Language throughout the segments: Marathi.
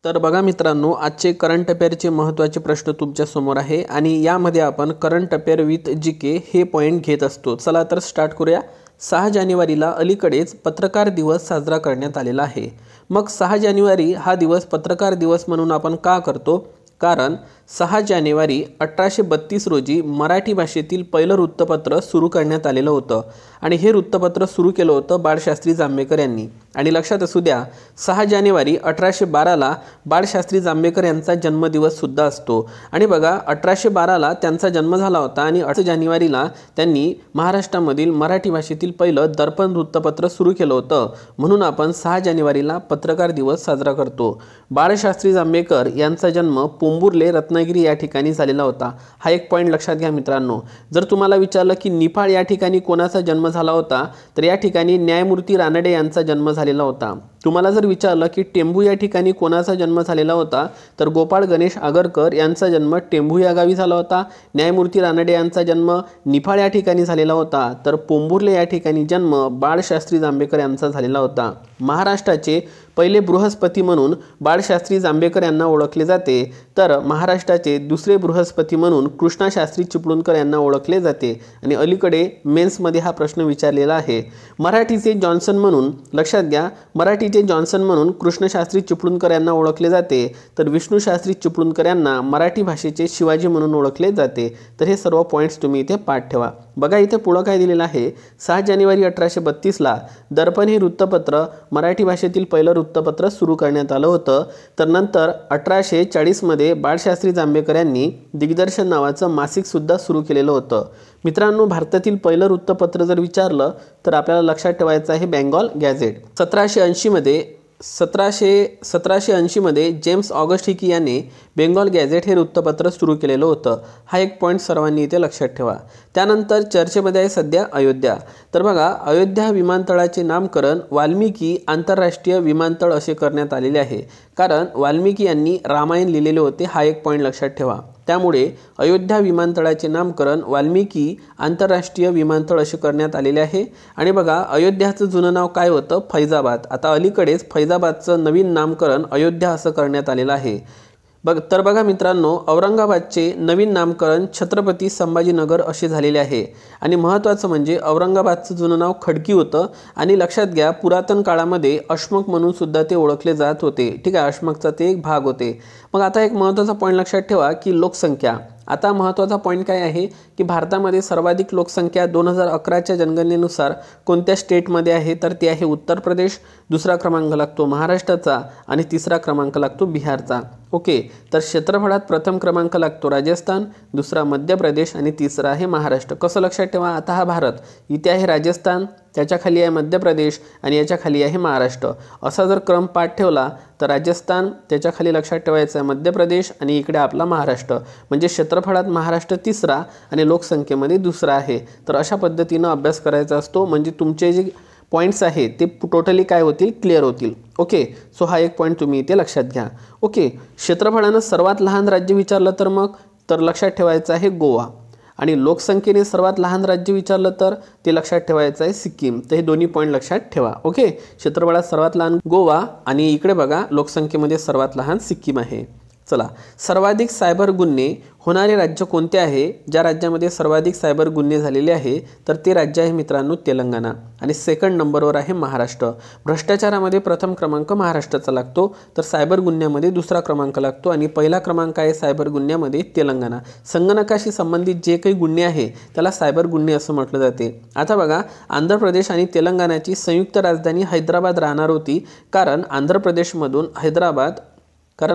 तर बघा मित्रांनो, आजचे करंट अफेअरचे महत्त्वाचे प्रश्न तुमच्या समोर आहे आणि यामध्ये आपण करंट अफेअर विथ जीके हे पॉईंट घेत असतो। चला तर स्टार्ट करूया। 6 जानेवारीला अलीकडेच पत्रकार दिवस साजरा करण्यात आलेला आहे। मग 6 जानेवारी हा दिवस पत्रकार दिवस म्हणून आपण का करतो? कारण 6 जानेवारी 1832 रोजी मराठी भाषेतील पहिलं वृत्तपत्र सुरू करण्यात आलेलं होतं आणि हे वृत्तपत्र सुरू केलं होतं बाळशास्त्री जांभेकर यांनी। आणि लक्षात असू द्या, 6 जानेवारी 1812ला बाळशास्त्री जांभेकर यांचा जन्मदिवस सुद्धा असतो। आणि बघा, 1812ला त्यांचा जन्म झाला होता आणि 8 जानेवारीला त्यांनी महाराष्ट्रामधील मराठी भाषेतील पहिलं दर्पण वृत्तपत्र सुरू केलं होतं, म्हणून आपण 6 जानेवारीला पत्रकार दिवस साजरा करतो। बाळशास्त्री जांभेकर यांचा जन्म पोंबुर्ले रत्नागिरी या ठिकाणी झालेला होता। हा एक पॉईंट लक्षात घ्या मित्रांनो। जर तुम्हाला विचारलं की निफाड या ठिकाणी कोणाचा जन्म झाला होता, तर या ठिकाणी न्यायमूर्ती रानडे यांचा जन्म झालेला होता। तुम्हाला जर विचारलं की टेंभू या ठिकाणी कोणाचा जन्म झालेला होता, तर गोपाळ गणेश आगरकर यांचा जन्म टेंभू या गावी झाला होता। न्यायमूर्ती रानडे यांचा जन्म निफाड या ठिकाणी झालेला होता, तर पोंबुर्ले या ठिकाणी जन्म बाळशास्त्री जांभेकर यांचा झालेला होता। महाराष्ट्राचे पहिले बृहस्पती म्हणून बाळशास्त्री जांभेकर यांना ओळखले जाते, तर महाराष्ट्राचे दुसरे बृहस्पती म्हणून कृष्णाशास्त्री चिपळूणकर यांना ओळखले जाते। आणि अलीकडे मेन्समध्ये हा प्रश्न विचारलेला आहे। मराठीचे जॉन्सन म्हणून, लक्षात घ्या, मराठीचे जॉन्सन म्हणून कृष्णशास्त्री चिपळूणकर यांना ओळखले जाते, तर विष्णुशास्त्री चिपळूणकर यांना मराठी भाषेचे शिवाजी म्हणून ओळखले जाते। तर हे सर्व पॉईंट्स तुम्ही इथे पाठ ठेवा। बघा, इथे पुढं काय दिलेलं आहे, 6 जानेवारी 1832ला दर्पण हे वृत्तपत्र मराठी भाषेतील पहिलं वृत्तपत्र सुरू करण्यात आलं होतं। तर नंतर 1840 मध्ये बाळशास्त्री जांभेकर यांनी दिग्दर्शन नावाचं मासिक सुद्धा सुरू केलेलं होतं। मित्रांनो, भारतातील पहिलं वृत्तपत्र जर विचारलं तर आपल्याला लक्षात ठेवायचं आहे बेंगॉल गॅझेट। 1780 मध्ये जेम्स ऑगस्ट हिकी याने बेंगॉल गॅझेट हे वृत्तपत्र सुरू केलेलं होतं। हा एक पॉईंट सर्वांनी इथे लक्षात ठेवा। त्यानंतर चर्चेमध्ये आहे सध्या अयोध्या। तर बघा, अयोध्या विमानतळाचे नामकरण वाल्मिकी आंतरराष्ट्रीय विमानतळ असे करण्यात आलेले आहे, कारण वाल्मिकी यांनी रामायण लिहिलेले होते। हा एक पॉईंट लक्षात ठेवा। त्यामुळे अयोध्या विमानतळाचे नामकरण वाल्मिकी आंतरराष्ट्रीय विमानतळ असे करण्यात आलेले आहे। आणि बघा, अयोध्याचं जुनं नाव काय होतं? फैजाबाद। आता अलीकडेच फैजाबादचं नवीन नामकरण अयोध्या असं करण्यात आलेलं आहे। तर बघा मित्रांनो, औरंगाबादचे नवीन नामकरण छत्रपती संभाजीनगर असे झालेले आहे। आणि महत्त्वाचं म्हणजे औरंगाबादचं जुनं नाव खडकी होतं आणि लक्षात घ्या, पुरातन काळामध्ये अशमक म्हणून सुद्धा ते ओळखले जात होते। ठीक आहे, अशमकचा ते एक भाग होते। मग आता एक महत्त्वाचा पॉईंट लक्षात ठेवा की लोकसंख्या। आता महत्त्वाचा पॉईंट काय आहे की भारतामध्ये सर्वाधिक लोकसंख्या 2011च्या जनगणनेनुसार कोणत्या स्टेटमध्ये आहे, तर ती आहे उत्तर प्रदेश, दुसरा क्रमांक लागतो महाराष्ट्राचा आणि तिसरा क्रमांक लागतो बिहारचा। ओके, तर क्षेत्रफळात प्रथम क्रमांक लागतो राजस्थान, दुसरा मध्य प्रदेश आणि तिसरा आहे महाराष्ट्र। कसं लक्षात ठेवा, आता हा भारत, इथे आहे राजस्थान, त्याच्या खाली आहे मध्य प्रदेश आणि याच्या खाली आहे महाराष्ट्र। असा जर क्रम पाठ ठेवला तर राजस्थान, त्याच्या खाली लक्षात ठेवायचं आहे मध्य प्रदेश आणि इकडे आपला महाराष्ट्र, म्हणजे क्षेत्रफळात महाराष्ट्र तिसरा आणि लोकसंख्येमध्ये दुसरा आहे। तर अशा पद्धतीनं अभ्यास करायचा असतो, म्हणजे तुमचे जे पॉईंट्स आहेत ते टोटली काय होतील, क्लिअर होतील। ओके, सो हा एक पॉईंट तुम्ही इथे लक्षात घ्या। ओके, क्षेत्रफळानं सर्वात लहान राज्य विचारलं तर लक्षात ठेवायचं आहे गोवा, आणि लोकसंख्येने सर्वात लहान राज्य विचारलं तर ते लक्षात ठेवायचं आहे सिक्कीम। तर हे दोन्ही पॉईंट लक्षात ठेवा। ओके, क्षेत्रफळात सर्वात लहान गोवा आणि इकडे बघा लोकसंख्येमध्ये सर्वात लहान सिक्कीम आहे। चला, सर्वाधिक सायबर गुन्हे होणारे राज्य कोणते आहे? ज्या राज्यामध्ये सर्वाधिक सायबर गुन्हे झालेले आहे तर ते राज्य आहे मित्रांनो तेलंगणा, आणि सेकंड नंबरवर आहे महाराष्ट्र। भ्रष्टाचारामध्ये प्रथम क्रमांक महाराष्ट्राचा लागतो, तर सायबर गुन्ह्यामध्ये दुसरा क्रमांक लागतो आणि पहिला क्रमांक आहे सायबर गुन्ह्यामध्ये तेलंगणा। संगणकाशी संबंधित जे काही गुन्हे आहे त्याला सायबर गुन्हे असं म्हटलं जाते। आता बघा, आंध्र प्रदेश आणि तेलंगणाची संयुक्त राजधानी हैदराबाद राहणार होती, कारण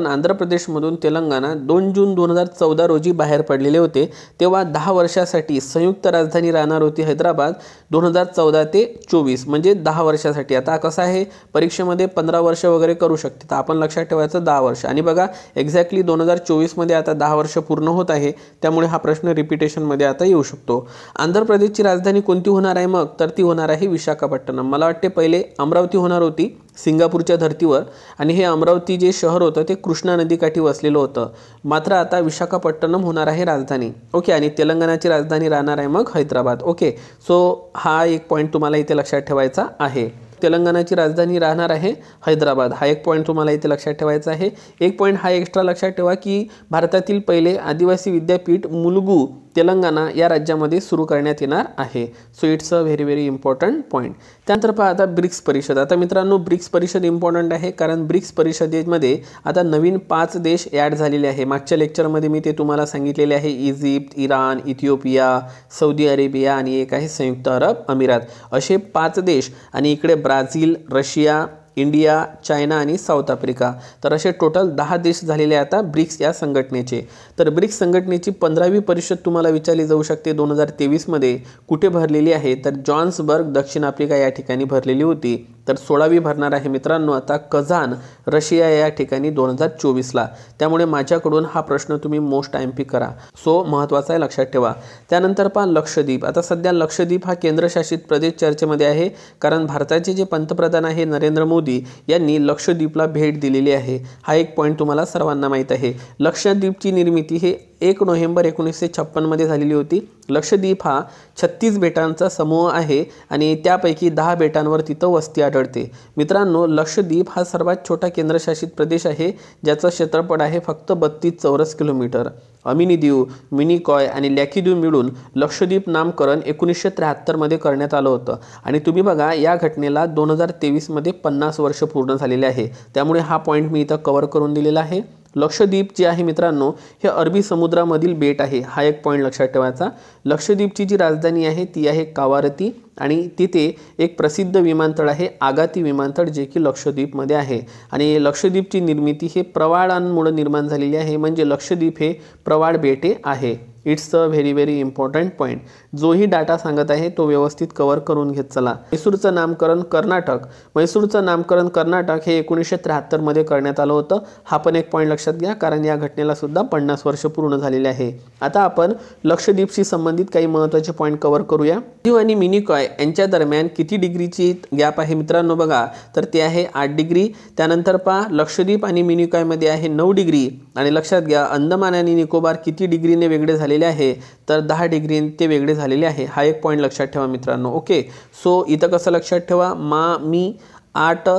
आंध्र प्रदेशमधून तेलंगणा 2 जून 2014 रोजी बाहेर पडलेले होते। तेव्हा 10 वर्षासाठी संयुक्त राजधानी राहणार होती हैदराबाद, 2014 ते 24, म्हणजे 10 वर्षासाठी। आता कसं आहे, परीक्षेमध्ये 15 वर्ष वगैरे करू शकते, तर आपण लक्षात ठेवायचं 10 वर्ष। आणि बघा, एक्झॅक्टली 2024 मध्ये आता 10 वर्ष पूर्ण होत आहे, त्यामुळे हा प्रश्न रिपिटेशनमध्ये आता येऊ शकतो। आंध्र प्रदेशची राजधानी कोणती होणार आहे मग? तर ती होणार आहे विशाखापट्टणम। मला वाटते पहिले अमरावती होणार होती सिंगापूरच्या धर्तीवर, आणि हे अमरावती जे शहर होतं ते कृष्णा नदीकाठी वसलेलं होतं। मात्र आता विशाखापट्टणम होणार आहे राजधानी। ओके, आणि तेलंगणाची राजधानी राहणार आहे मग हैदराबाद। ओके, सो हा एक पॉईंट तुम्हाला इथे लक्षात ठेवायचा आहे। तेलंगणाची राजधानी राहणार आहे हैदराबाद। हा एक पॉईंट तुम्हाला इथे लक्षात ठेवायचा आहे। एक पॉईंट हा एक्स्ट्रा लक्षात ठेवा की भारतातील पहिले आदिवासी विद्यापीठ मुलुगू तेलंगणा या राज्यामध्ये सुरू करण्यात येणार आहे। So it's a very very important point. त्यानंतर पहा आता ब्रिक्स परिषद। आता मित्रांनो ब्रिक्स परिषद इम्पॉर्टंट आहे कारण ब्रिक्स परिषदेमध्ये आता नवीन 5 देश ॲड झालेले आहे। मागच्या लेक्चरमध्ये मी ते तुम्हाला सांगितलेले आहे, Egypt, Iran, Ethiopia, Saudi Arabia आणि एक आहे संयुक्त अरब अमिरात, असे 5 देश आणि इकडे ब्राझील, रशिया, इंडिया, चायना आणि साऊथ आफ्रिका, तर असे टोटल 10 देश झालेले आता ब्रिक्स या संघटनेचे। तर ब्रिक्स संघटनेची 15वी परिषद तुम्हाला विचारली जाऊ शकते 2023 मध्ये कुठे भरलेली आहे, तर जॉन्सबर्ग दक्षिण आफ्रिका या ठिकाणी भरलेली होती। तर 16वी भरणार आहे मित्रांनो आता कझान रशिया या ठिकाणी 2024ला। त्यामुळे माझ्याकडून हा प्रश्न तुम्ही मोस्ट एमपी करा, सो महत्त्वाचा आहे, लक्षात ठेवा। त्यानंतर पहा लक्षद्वीप। आता सध्या लक्षद्वीप हा केंद्रशासित प्रदेश चर्चेमध्ये आहे कारण भारताचे जे पंतप्रधान आहे नरेंद्र मोदी यांनी लक्षद्वीपला भेट दिलेली आहे। हा एक पॉईंट तुम्हाला सर्वांना माहीत आहे। लक्षद्वीपची निर्मिती हे 1 नोव्हेंबर 1956 मध्ये झालेली होती। लक्षद्वीप हा 36 बेटांचा समूह आहे आणि त्यापैकी 10 बेटांवर तिथं वस्ती आढळते। मित्रांनो लक्षद्वीप हा सर्वात छोटा केंद्रशासित प्रदेश आहे ज्याचं क्षेत्रफळ आहे फक्त 32 चौरस किलोमीटर। अमिनीदीव, मिनिकॉय आणि लॅकीदीव मिळून लक्षद्वीप नामकरण 1973 मध्ये करण्यात आलं होतं आणि तुम्ही बघा या घटनेला 2023 मध्ये 50 वर्ष पूर्ण झालेले आहे। त्यामुळे हा पॉईंट मी इथं कव्हर करून दिलेला आहे। लक्षद्वीप जे आहे मित्रांनो हे अरबी समुद्रामधील बेट आहे, हा एक पॉईंट लक्षात ठेवायचा। लक्षद्वीपची जी राजधानी आहे ती आहे कावारती आणि तिथे एक प्रसिद्ध विमानतळ आहे आगाती विमानतळ जे की लक्षद्वीपमध्ये आहे। आणि लक्षद्वीपची निर्मिती हे प्रवाळांमुळे निर्माण झालेली आहे, म्हणजे लक्षद्वीप हे प्रवाळ बेटे आहे। It's a very very important point. जोही डाटा सांगत आहे तो व्यवस्थित कव्हर करून घेत चला। म्हैसूरचं नामकरण कर्नाटक। म्हैसूरचं नामकरण कर्नाटक हे 1973 मध्ये करण्यात आलं होतं। हा पण एक पॉईंट लक्षात घ्या कारण या घटनेला सुद्धा 50 वर्ष पूर्ण झालेले आहे। आता आपण लक्षद्वीपशी संबंधित काही महत्त्वाचे पॉईंट कव्हर करूया। दीव आणि मिनिकॉय यांच्या दरम्यान किती डिग्रीची गॅप आहे मित्रांनो बघा, तर ते आहे 8 डिग्री। त्यानंतर पहा लक्षद्वीप आणि मिनिकॉयमध्ये आहे 9 डिग्री आणि लक्षात घ्या अंदमान आणि निकोबार किती डिग्रीने वेगळे झालेले आहे, तर 10 डिग्रीने ते वेगळे झालेले आहे। हा एक पॉईंट लक्षात ठेवा मित्रांनो। ओके, सो इथं कसं लक्षात ठेवा मी 8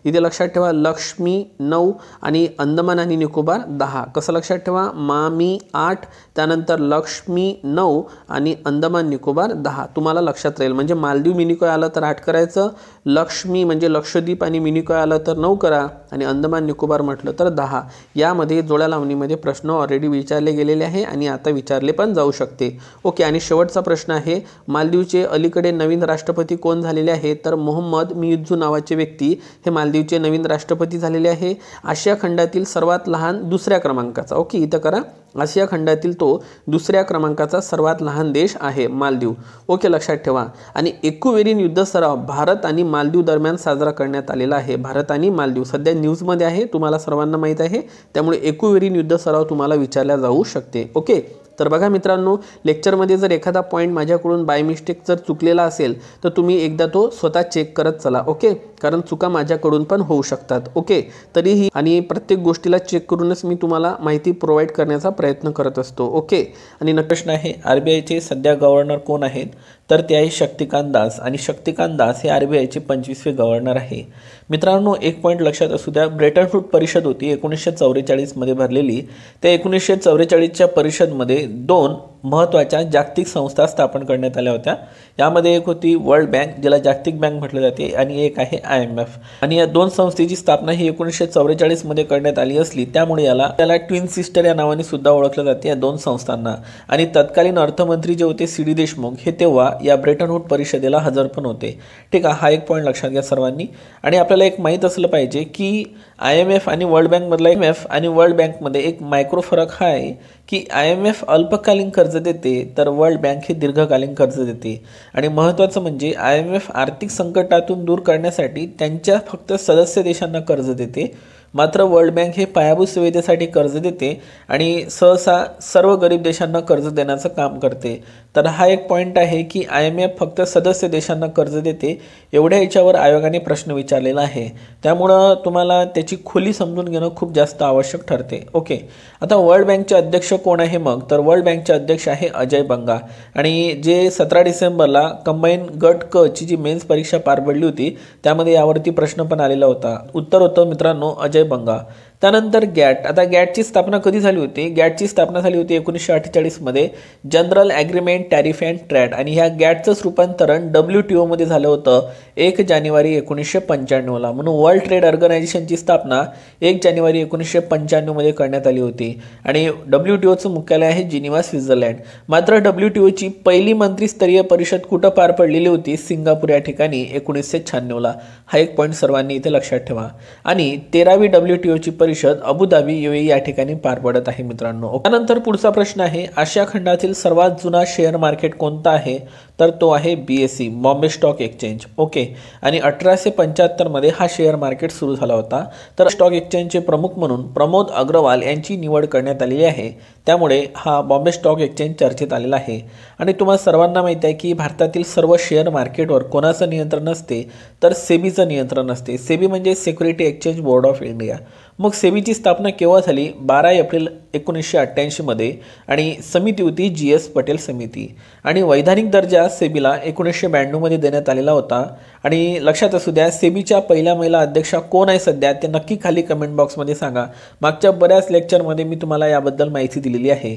इथे लक्षात ठेवा लक्ष्मी 9 आणि अंदमान आणि निकोबार 10। कसं लक्षात ठेवा मी 8 त्यानंतर लक्ष्मी 9 आणि अंदमान निकोबार 10। तुम्हाला लक्षात राहील म्हणजे मालदीव मिनिकॉय आलं तर 8 करायचं, लक्ष्मी म्हणजे लक्षद्वीप आणि मिनिकॉय आलं तर 9 करा आणि अंदमान निकोबार म्हटलं तर 10। यामध्ये जोड्या लावणीमध्ये प्रश्न ऑलरेडी विचारले गेलेले आहे आणि आता विचारले पण जाऊ शकते। ओके, आणि शेवटचा प्रश्न आहे मालदीवचे अलीकडे नवीन राष्ट्रपती कोण झालेले आहे, तर मोहम्मद मियुझू नावाचे व्यक्ती हे मालदीवचे नवीन राष्ट्रपती झालेले आहे। आशिया खंडातील सर्वात लहान दुसऱ्या क्रमांकाचा, ओके इथं करा, आशिया खंडातील तो दुसऱ्या क्रमांकाचा सर्वात लहान देश आहे मालदीव। ओके लक्षात ठेवा। आणि इक्युवेरिन युद्ध सराव भारत आणि मालदीव दरम्यान साजरा करण्यात आलेला आहे। भारत आणि मालदीव सध्या न्यूजमध्ये आहे, तुम्हाला सर्वांना माहीत आहे, त्यामुळे इक्युवेरिन युद्ध सराव तुम्हाला विचारला जाऊ शकते। ओके, तर बघा मित्रांनो लेक्चरमध्ये जर एखादा पॉईंट माझ्याकडून बाय मिस्टेक जर चुकलेला असेल तर तुम्ही एकदा तो स्वतः चेक करत चला। ओके, कारण चुका माझ्याकडून पण होऊ शकतात। ओके, तरीही आणि प्रत्येक गोष्टीला चेक करूनच मी तुम्हाला माहिती प्रोव्हाइड करण्याचा प्रयत्न करत असतो। ओके, आणि प्रश्न आहे आरबीआयचे सध्या गव्हर्नर कोण आहेत, तर ते आहे शक्तिकांत दास आणि शक्तिकांत दास हे आरबीआयचे 25वे गव्हर्नर आहे। मित्रांनो एक पॉईंट लक्षात असू द्या, ब्रेटन वूड्स परिषद होती 1944 मध्ये भरलेली। त्या 1944च्या परिषदमध्ये 2 महत्त्वाच्या जागतिक संस्था स्थापन करण्यात आल्या होत्या। यामध्ये एक होती वर्ल्ड बँक ज्याला जागतिक बँक म्हटले जाते आणि एक आहे IMF। आणि या 2 संस्थेची स्थापना ही 1944 मध्ये करण्यात आली असली त्यामुळे याला ट्विन सिस्टर या नावाने सुद्धा ओळखले जाते या 2 संस्थांना। आणि तत्कालीन अर्थमंत्री जे होते सी डी देशमुख हे तेव्हा या ब्रेटन वूड्स परिषदेला हजर पण होते। ठीक आहे, हा एक पॉईंट लक्षात घ्या सर्वांनी। आणि आपल्याला एक माहीत असलं पाहिजे की IMF आणि वर्ल्ड बँक मधला IMF आणि वर्ल्ड बँकमध्ये एक मायक्रो फरक हा आहे की IMF अल्पकालीन कर्ज देते तर वर्ल्ड बँक हे दीर्घकालीन कर्ज देते। आणि महत्त्वाचं म्हणजे IMF आर्थिक संकटातून दूर करण्यासाठी त्यांच्या फक्त सदस्य देशांना कर्ज देते, मात्र वर्ल्ड बँक हे पायाभूत सुविधेसाठी कर्ज देते आणि सहसा सर्व गरीब देशांना कर्ज देण्याचं काम करते। तर हा एक पॉईंट आहे की IMF फक्त सदस्य देशांना कर्ज देते एवढ्या याच्यावर आयोगाने प्रश्न विचारलेला आहे, त्यामुळं तुम्हाला त्याची खोली समजून घेणं खूप जास्त आवश्यक ठरते। ओके, आता वर्ल्ड बँकचे अध्यक्ष कोण आहे मग? तर वर्ल्ड बँकचे अध्यक्ष आहे अजय बंगा आणि जे 17 डिसेंबरला कंबाईन गट क ची जी मेन्स परीक्षा पार पडली होती त्यामध्ये यावरती प्रश्न पण आलेला होता। उत्तर होतं मित्रांनो अजय बंगा। त्यानंतर गॅट, आता गॅटची स्थापना कधी झाली होती? गॅटची स्थापना झाली होती 1948 मध्ये, general agreement tariff and trade, आणि ह्या गॅटचंच रूपांतरण WTO मध्ये झालं होतं 1 जानेवारी 1995ला। म्हणून वर्ल्ड ट्रेड ऑर्गनायझेशनची स्थापना 1 जानेवारी 1995 मध्ये करण्यात आली होती आणि WTOचं मुख्यालय आहे जिनिव्हा, स्वित्झर्लंड। मात्र WTOची पहिली मंत्रिस्तरीय परिषद कुठं पार पडलेली होती? सिंगापूर या ठिकाणी 1996ला। हा एक पॉईंट सर्वांनी इथे लक्षात ठेवा। आणि 13वी WTOची परिषद अबुधाबी UAE या ठिकाणी पार पडत आहे मित्रांनो। त्यानंतर पुढचा प्रश्न आहे, आशिया खंडातील सर्वात जुना शेअर मार्केट कोणता आहे? तर तो आहे BSE, Bombay stock exchange. Okay, आणि 1875 मध्ये हा शेअर मार्केट सुरू झाला होता। तर स्टॉक एक्सचेंजचे प्रमुख म्हणून प्रमोद अग्रवाल यांची निवड करण्यात आलेली आहे, त्यामुळे हा बॉम्बे स्टॉक एक्सचेंज चर्चेत आलेला आहे। आणि तुम्हाला सर्वांना माहिती आहे की भारतातील सर्व शेअर मार्केटवर कोणाचं नियंत्रण असते? तर सेबीचं नियंत्रण असते। सेबी म्हणजे security exchange board of India. मग सेबीची स्थापना केव्हा झाली? 12 एप्रिल 1988 मध्ये, आणि समिती होती GS पटेल समिती। आणि वैधानिक दर्जा सेबीला 1992 मध्ये देण्यात आलेला होता। आणि लक्षात असू द्या, सेबीच्या पहिल्या महिला अध्यक्षा कोण आहे सध्या ते नक्की खाली कमेंट बॉक्समध्ये सांगा। मागच्या बऱ्याच लेक्चरमध्ये मी तुम्हाला याबद्दल माहिती दिलेली आहे।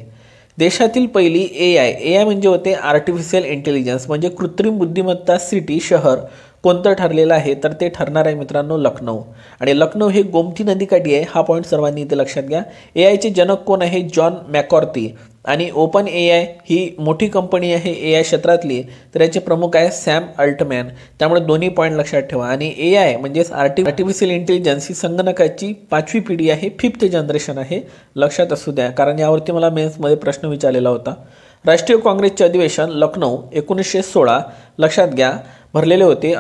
देशातील पहिली AI म्हणजे होते आर्टिफिशियल इंटेलिजन्स म्हणजे कृत्रिम बुद्धिमत्ता सिटी, शहर कोणतं ठरलेलं आहे? तर ते ठरणार आहे मित्रांनो लखनौ। आणि लखनौ हे गोमती नदीकाठी आहे, हा पॉईंट सर्वांनी इथे लक्षात घ्या। AIचे जनक कोण आहे? जॉन मॅकॉर्थी। आणि ओपन AI ही मोठी कंपनी आहे AI क्षेत्रातली, तर याचे प्रमुख आहे सॅम अल्टमॅन। त्यामुळे दोन्ही पॉईंट लक्षात ठेवा। आणि AI म्हणजेच आर्टिफिशियल इंटेलिजन्स ही संगणकाची 5वी पिढी आहे, 5th जनरेशन आहे, लक्षात असू द्या, कारण यावरती मला मेन्समध्ये प्रश्न विचारलेला होता। राष्ट्रीय काँग्रेसचे अधिवेशन लखनौ 1916 लक्षात घ्या भरलेले होते।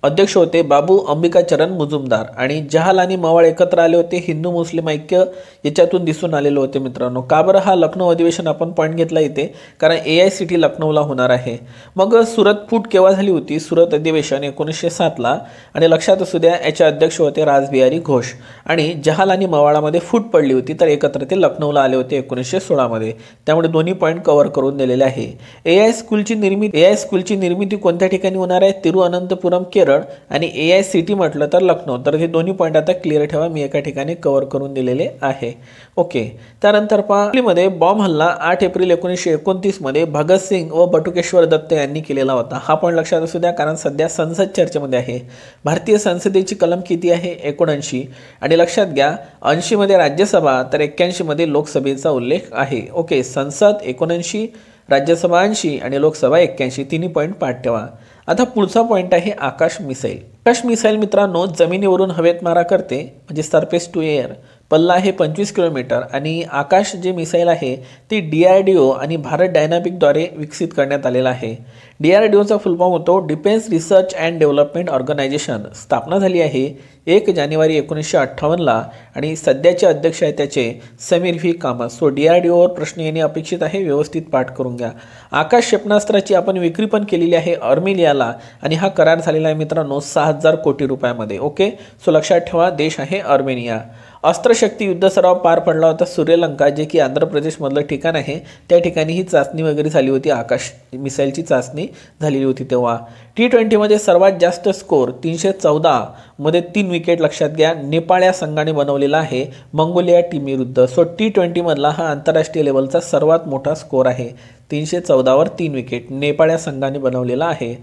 अध्यक्ष होते बाबू अंबिकाचरण मुजुमदार, आणि जहाल आणि मवाळ एकत्र आले होते। हिंदू मुस्लिम ऐक्य याच्यातून दिसून आलेले होते मित्रांनो। का बरं हा लखनौ अधिवेशन आपण पॉईंट घेतला इथे? कारण AI सिटी लखनौला होणार आहे। मग सुरत फूट केव्हा झाली होती? सुरत अधिवेशन 1907ला, आणि लक्षात असू द्या याचे अध्यक्ष होते रासबिहारी घोष। आणि जहाल आणि मवाळामध्ये फूट पडली होती, तर एकत्र ते लखनौला आले होते 1916 मध्ये। त्यामुळे दोन्ही पॉईंट कव्हर करून दिलेले आहे। AI स्कूलची निर्मिती कोणत्या ठिकाणी होणार आहे? तिरुअनंतपुरम, केरळ। आणि AI सिटी म्हटलं तर लखनौ। तर हे दोन्ही पॉईंट आता क्लिअर ठेवा, मी एका ठिकाणी कव्हर करून दिलेले आहे। ओके, त्यानंतर दिल्लीमध्ये बॉम्ब हल्ला 8 एप्रिल 1929 मध्ये भगतसिंग व बटुकेश्वर दत्त यांनी केलेला होता। हा पॉईंट लक्षात असू द्या, कारण सध्या संसद चर्चेमध्ये आहे। भारतीय संसदेची कलम किती आहे? 79। आणि लक्षात घ्या 80 मध्ये राज्यसभा तर 81 मध्ये लोकसभेचा उल्लेख आहे। ओके, संसद 79, राज्यसभा 80 आणि लोकसभा 81, तिन्ही पॉईंट पाठ ठेवा। आता पुढचा पॉईंट आहे आकाश मिसाईल। आकाश मिसाईल मित्रांनो जमिनीवरून हवेत मारा करते, म्हणजे सरफेस टू एअर। पल्ला आहे 25 किलोमीटर, आणि आकाश जे मिसाईल आहे ती DRDO आणि भारत डायनामिकद्वारे विकसित करण्यात आलेला आहे। DRDOचा फुल फॉर्म होतो defence research and development organisation. स्थापना झाली आहे 1 जानेवारी 1958ला, आणि सध्याचे अध्यक्ष आहे त्याचे समीर V कामत। सो DRDOवर प्रश्न येणे अपेक्षित आहे, व्यवस्थित पाठ करून घ्या। आकाश क्षेपणास्त्राची आपण विक्री पण केलेली आहे अर्मेनियाला, आणि हा करार झालेला आहे मित्रांनो 6000 कोटी रुपयामध्ये। ओके, सो लक्षात ठेवा देश आहे अर्मेनिया। अस्त्रशक्ती युद्ध सराव पार पडला होता श्रीलंका, जे की आंध्र प्रदेशमधलं ठिकाण आहे, त्या ठिकाणी ही चाचणी वगैरे झाली होती, आकाश मिसाईलची चाचणी झालेली होती तेव्हा। T20 मध्ये सर्वात जास्त स्कोर 314 मध्ये 3 विकेट लक्षात घ्या नेपाळ या संघाने बनवलेला आहे मंगोलिया टीम विरुद्ध। सो T20 मधला हा आंतरराष्ट्रीय लेवलचा सर्वात मोठा स्कोर आहे, 314 वर 3 विकेट नेपाळ या संघाने बनवलेला आहे।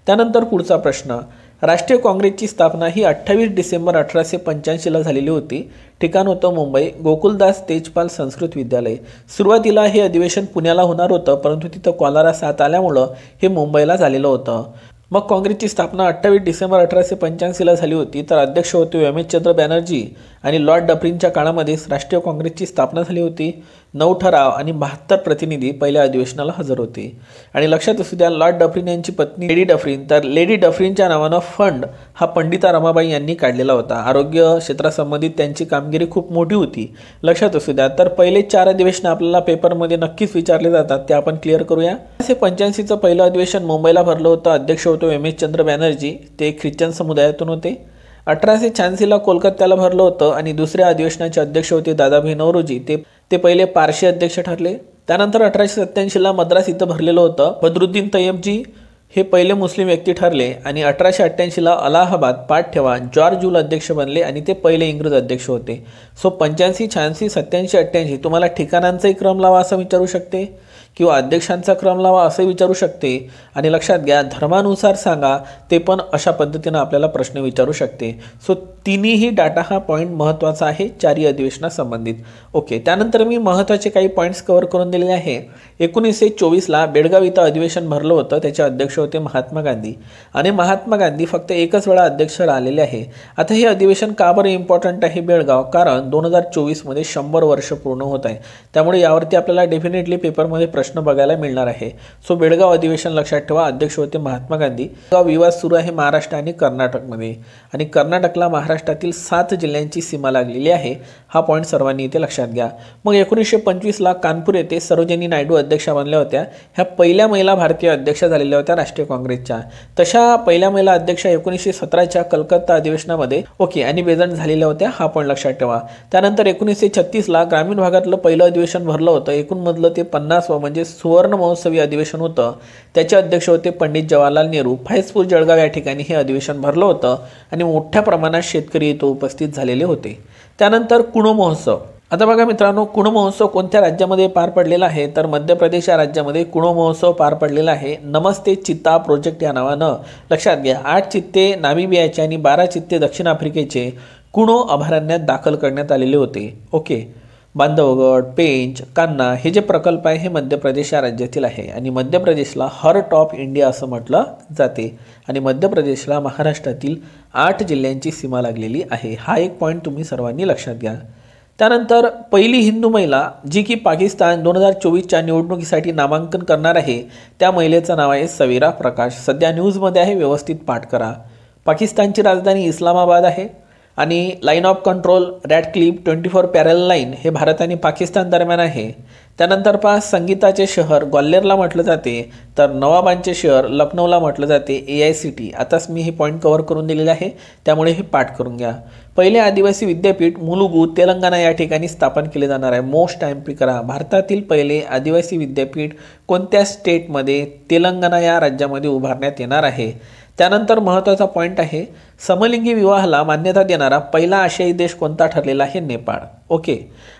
त्यानंतर पुढचा प्रश्न, राष्ट्रीय काँग्रेसची स्थापना ही 28 डिसेंबर 1885ला झालेली होती। ठिकाण होतं मुंबई, गोकुलदास तेजपाल संस्कृत विद्यालय। सुरुवातीला हे अधिवेशन पुण्याला होणार होतं, परंतु तिथं कॉलरा साथ आल्यामुळं हे मुंबईला झालेलं होतं। मग काँग्रेसची स्थापना 28 डिसेंबर 1885ला झाली होती, तर अध्यक्ष होते रमेशचंद्र बॅनर्जी, आणि लॉर्ड डफरिनच्या काळामध्येच राष्ट्रीय काँग्रेसची स्थापना झाली होती। 9 ठराव आणि 72 प्रतिनिधी पहिल्या अधिवेशनाला हजर होते. आणि लक्षात असू द्या, लॉर्ड डफरीन यांची पत्नी लेडी डफरीन, तर लेडी डफरीनच्या नावानं फंड हा पंडिता रमाबाई यांनी काढलेला होता. आरोग्य क्षेत्रासंबंधित त्यांची कामगिरी खूप मोठी होती, लक्षात असू द्या. तर पहिले 4 अधिवेशन आपल्याला पेपरमध्ये नक्कीच विचारले जातात, ते आपण क्लिअर करूया. 1885चं पहिलं अधिवेशन मुंबईला भरलं होतं. अध्यक्ष होतो एम एस चंद्र बॅनर्जी, ते ख्रिश्चन समुदायातून होते. 1886ला कोलकात्याला भरलं होतं आणि दुसऱ्या अधिवेशनाचे अध्यक्ष होते दादाभाई नौरोजी, ते पहिले पारशी अध्यक्ष ठरले. त्यानंतर 1887ला मद्रास इथं भरलेलं होतं. बद्रुद्दीन तय्यबजी हे पहिले मुस्लिम व्यक्ती ठरले आणि 1888ला अलाहाबाद, पाठ ठेवा, जॉर्ज जूल अध्यक्ष बनले आणि ते पहिले इंग्रज अध्यक्ष होते. सो 85, 86, 87, 88 तुम्हाला ठिकाणांचाही क्रम लावा असं विचारू शकते किंवा अध्यक्षांचा क्रम लावा असं विचारू शकते. आणि लक्षात घ्या, धर्मानुसार सांगा, ते पण अशा पद्धतीनं आपल्याला प्रश्न विचारू शकते. सो तिन्हीही डाटा हा पॉईंट महत्त्वाचा आहे 4 अधिवेशनासंबंधित. ओके, त्यानंतर मी महत्त्वाचे काही पॉईंट्स कव्हर करून दिलेले आहे. 1924ला बेळगाव इथं अधिवेशन भरलं होतं. त्याचे अध्यक्ष होते महात्मा गांधी आणि महात्मा गांधी फक्त एकच वेळा अध्यक्ष राहिलेले आहे. आता हे अधिवेशन का बरं इम्पॉर्टंट आहे बेळगाव? कारण 2024मध्ये 100 वर्ष पूर्ण होत आहे. त्यामुळे यावरती आपल्याला डेफिनेटली पेपरमध्ये प्रश्न बघायला मिळणार आहे. सो बेळगाव अधिवेशन लक्षात ठेवा, अध्यक्ष होते महात्मा गांधी. बेळगाव विवाद सुरू आहे महाराष्ट्र आणि कर्नाटकमध्ये आणि कर्नाटकला महाराष्ट्रातील 7 जिल्ह्यांची सीमा लागलेली आहे. हा पॉईंट सर्वांनी इथे लक्षात घ्या. मग 1925ला कानपूर येथे सरोजिनी नायडू अध्यक्षा बनल्या होत्या. ह्या पहिल्या महिला भारतीय अध्यक्ष झालेल्या होत्या राष्ट्रीय काँग्रेसच्या. तशा पहिल्या महिला अध्यक्षा 1917च्या कलकत्ता अधिवेशनामध्ये आणि बेजंट झालेल्या होत्या. हा पॉईंट लक्षात ठेवा. त्यानंतर 1936ला ग्रामीण भागातलं पहिलं अधिवेशन भरलं होतं. एकूण मधलं ते 50वं म्हणजे सुवर्ण महोत्सवी अधिवेशन होतं. त्याचे अध्यक्ष होते पंडित जवाहरलाल नेहरू. फैजपूर जळगाव या ठिकाणी हे अधिवेशन भरलं होतं आणि मोठ्या प्रमाणात शेतकरी इथं उपस्थित झालेले होते. त्यानंतर कुणो महोत्सव. आता बघा मित्रांनो, कुणो महोत्सव कोणत्या राज्यामध्ये पार पडलेला आहे? तर मध्य प्रदेश या राज्यामध्ये कुणो महोत्सव पार पडलेला आहे. नमस्ते चित्ता प्रोजेक्ट या नावानं. लक्षात घ्या, 8 चित्ते नामिबियाचे आणि 12 चित्ते दक्षिण आफ्रिकेचे कुणो अभयारण्यात दाखल करण्यात आलेले होते. बांधवगड, पेंच, कान्हा हे जे प्रकल्प आहे हे मध्य प्रदेश या राज्यातील आहे आणि मध्य प्रदेशला हार्ट ऑफ इंडिया असं म्हटलं जाते. आणि मध्य प्रदेशला महाराष्ट्रातील 8 जिल्ह्यांची सीमा लागलेली आहे. हा एक पॉईंट तुम्ही सर्वांनी लक्षात घ्या. त्यानंतर पहिली हिंदू महिला जी की पाकिस्तान 2024च्या निवडणुकीसाठी नामांकन करणार आहे, त्या महिलेचं नाव आहे सवीरा प्रकाश. सध्या न्यूजमध्ये आहे, व्यवस्थित पाठ करा. पाकिस्तानची राजधानी इस्लामाबाद आहे आणि लाईन ऑफ कंट्रोल रॅडक्लिफ 24 पॅरल लाईन हे भारत आणि पाकिस्तान दरम्यान आहे. त्यानंतर संगीताचे शहर ग्वाल्हेरला म्हटलं जाते, तर नवाबांचे शहर लखनौला म्हटलं जाते. AICT. आताच मी हे पॉईंट कव्हर करून दिलेले आहे, त्यामुळे हे पाठ करून घ्या. पहिले आदिवासी विद्यापीठ मुलुगू तेलंगणा या ठिकाणी स्थापन केले जाणार आहे. मोस्ट टाइम करा. भारतातील पहिले आदिवासी विद्यापीठ कोणत्या स्टेटमध्ये? तेलंगणा या राज्यामध्ये उभारण्यात येणार आहे. त्यानंतर महत्त्वाचा पॉईंट आहे, समलिंगी विवाहाला मान्यता देणारा पहिला आशियाई देश कोणता ठरलेला आहे? नेपाळ.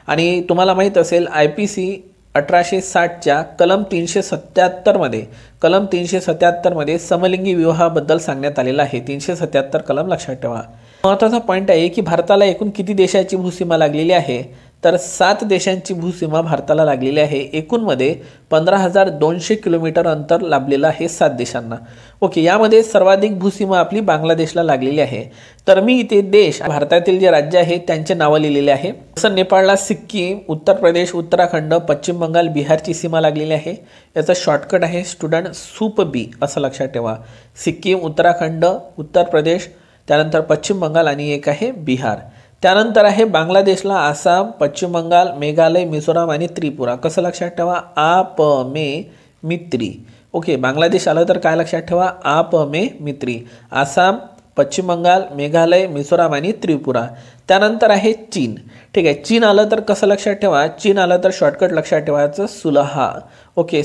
आणि तुम्हाला माहीत असेल IPC 1860च्या कलम 377मध्ये समलिंगी विवाहाबद्दल सांगण्यात आलेलं आहे. 377 कलम लक्षात ठेवा. महत्त्वाचा पॉईंट आहे की भारताला एकूण किती देशाची भूसीमा लागलेली आहे? तर 7 देशांची भूसीमा भारताला लागलेली आहे. एकूणमध्ये 15,200 किलोमीटर अंतर लाभलेलं आहे 7 देशांना. यामध्ये सर्वाधिक भूसीमा आपली बांगलादेशला लागलेली आहे. तर मी इथे देश भारतातील जे राज्य आहे त्यांचे नावं लिहिलेले आहे. जसं नेपाळला सिक्कीम, उत्तर प्रदेश, उत्तराखंड, पश्चिम बंगाल, बिहारची सीमा लागलेली आहे. याचा शॉर्टकट आहे स्टुडंट SUP-B असं लक्षात ठेवा. सिक्कीम, उत्तराखंड, उत्तर प्रदेश, त्यानंतर पश्चिम बंगाल आणि एक आहे बिहार. त्यानंतर आहे बांगलादेशला आसाम, पश्चिम बंगाल, मेघालय, मिझोराम आणि त्रिपुरा. कसं लक्षात ठेवा? APME-MITRI. बांगलादेश आलं तर काय लक्षात ठेवा? APME-MITRI. आसाम, पश्चिम बंगाल, मेघालय, मिझोराम आणि त्रिपुरा. त्यानंतर आहे चीन. ठीक आहे, चीन आलं तर कसं लक्षात ठेवा? चीन आलं तर शॉर्टकट लक्षात ठेवायचं सुलहा.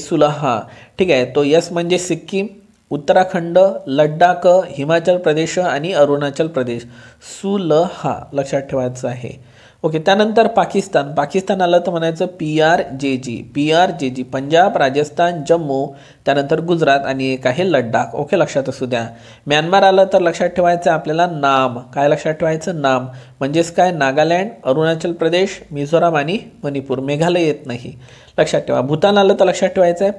सुलहा. ठीक आहे, तो यस म्हणजे सिक्कीम, उत्तराखंड, लडाख, हिमाचल प्रदेश आणि अरुणाचल प्रदेश. सुलहा लक्षात ठेवायचं आहे. त्यानंतर पाकिस्तान आलं तर म्हणायचं PRJG. पंजाब, राजस्थान, जम्मू, त्यानंतर गुजरात आणि एक आहे लडाख. लक्षात असू द्या. म्यानमार आलं तर लक्षात ठेवायचं आपल्याला नाम. काय लक्षात ठेवायचं? नाम. म्हणजेच काय? नागालँड, अरुणाचल प्रदेश, मिझोराम आणि मणिपूर. मेघालय येत नाही, लक्षात ठेवा. भूतान आलं तर लक्षात ठेवायचं आहे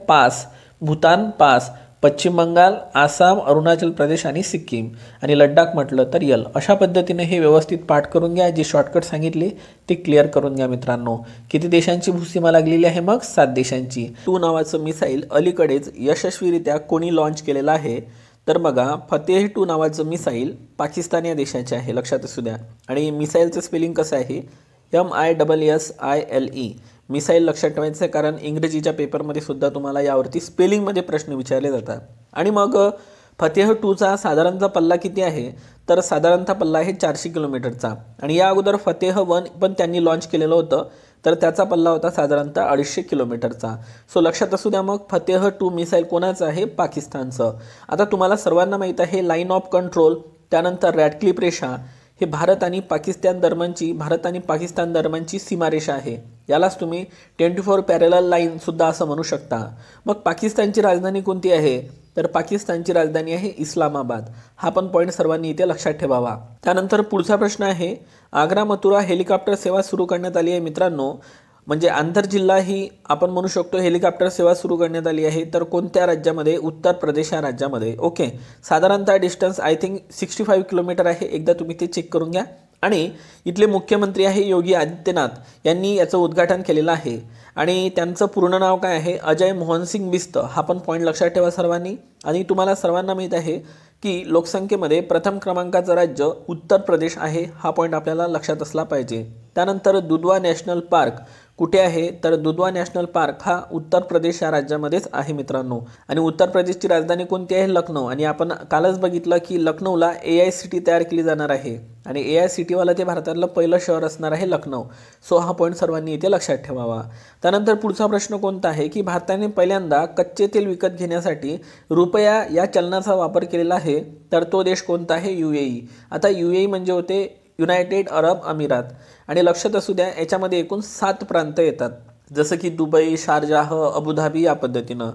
भूतान पास. पश्चिम बंगाल, आसाम, अरुणाचल प्रदेश आणि सिक्कीम आणि लडाख म्हटलं तर यल. अशा पद्धतीने हे व्यवस्थित पाठ करून घ्या. जी शॉर्टकट सांगितली ते क्लिअर करून घ्या मित्रांनो. किती देशांची भूसीमा लागलेली आहे मग? 7 देशांची. 2 नावाचं मिसाईल अलीकडेच यशस्वीरित्या कोणी लॉन्च केलेलं आहे? तर बघा, फतेह 2 नावाचं मिसाईल पाकिस्तान या देशाचे आहे, लक्षात असू द्या. आणि मिसाईलचं स्पेलिंग कसं आहे? MISSILE. मिसाईल लक्षात ठेवायचं आहे, कारण इंग्रजीच्या पेपरमध्ये सुद्धा तुम्हाला यावरती स्पेलिंगमध्ये प्रश्न विचारले जातात. आणि मग फतेह 2चा साधारणतः पल्ला किती आहे? तर साधारणतः पल्ला आहे 400 किलोमीटरचा. आणि या अगोदर फतेह 1 पण त्यांनी लॉन्च केलेलं होतं, तर त्याचा पल्ला होता साधारणतः 250 किलोमीटरचा. सो लक्षात असू द्या, मग फतेह 2 मिसाईल कोणाचं आहे? पाकिस्तानचं. आता तुम्हाला सर्वांना माहीत आहे लाईन ऑफ कंट्रोल, त्यानंतर रॅडक्लिफ रेषा, हे भारत आणि पाकिस्तान दरम्यानची सीमारेषा आहे. यालाच तुम्ही 24 पॅरलल लाईन सुद्धा असं म्हणू शकता. मग पाकिस्तानची राजधानी कोणती आहे? तर पाकिस्तानची राजधानी आहे इस्लामाबाद. हा पण पॉईंट सर्वांनी इथे लक्षात ठेवावा. त्यानंतर पुढचा प्रश्न आहे, आग्रा मथुरा हेलिकॉप्टर सेवा सुरू करण्यात आली आहे मित्रांनो. म्हणजे आंतरजिल्हा ही आपण म्हणू शकतो हेलिकॉप्टर सेवा सुरू करण्यात आली आहे. तर कोणत्या राज्यामध्ये? उत्तर प्रदेश या राज्यामध्ये. ओके, साधारणतः डिस्टन्स आय थिंक 65 किलोमीटर आहे. एकदा तुम्ही ते चेक करून घ्या. आणि इथले मुख्यमंत्री आहे योगी आदित्यनाथ यांनी याचं उद्घाटन केलेलं आहे. आणि त्यांचं पूर्ण नाव काय आहे? अजय मोहनसिंग बिस्त. हा पण पॉईंट लक्षात ठेवा सर्वांनी. आणि तुम्हाला सर्वांना माहीत आहे की लोकसंख्येमध्ये प्रथम क्रमांकाचं राज्य उत्तर प्रदेश आहे. हा पॉईंट आपल्याला लक्षात असला पाहिजे. त्यानंतर दुधवा नॅशनल पार्क कुठे आहे? तर दुधवा नॅशनल पार्क हा उत्तर प्रदेश या राज्यामध्येच आहे मित्रांनो. आणि उत्तर प्रदेशची राजधानी कोणती आहे? लखनौ. आणि आपण कालच बघितलं की लखनौला AICT तयार केली जाणार आहे. आणि AICTवाला ते भारतातलं पहिलं शहर असणार आहे लखनौ. सो हा पॉईंट सर्वांनी इथे लक्षात ठेवावा. त्यानंतर पुढचा प्रश्न कोणता आहे की भारताने पहिल्यांदा कच्चे तेल विकत घेण्यासाठी रुपया या चलनाचा वापर केलेला आहे. तर तो देश कोणता आहे? UAE. आता UAE म्हणजे होते युनायटेड अरब अमिरात. आणि लक्षात असू द्या, याच्यामध्ये एकूण 7 प्रांत येतात, जसं की दुबई, शारजाह, अबुधाबी या पद्धतीनं.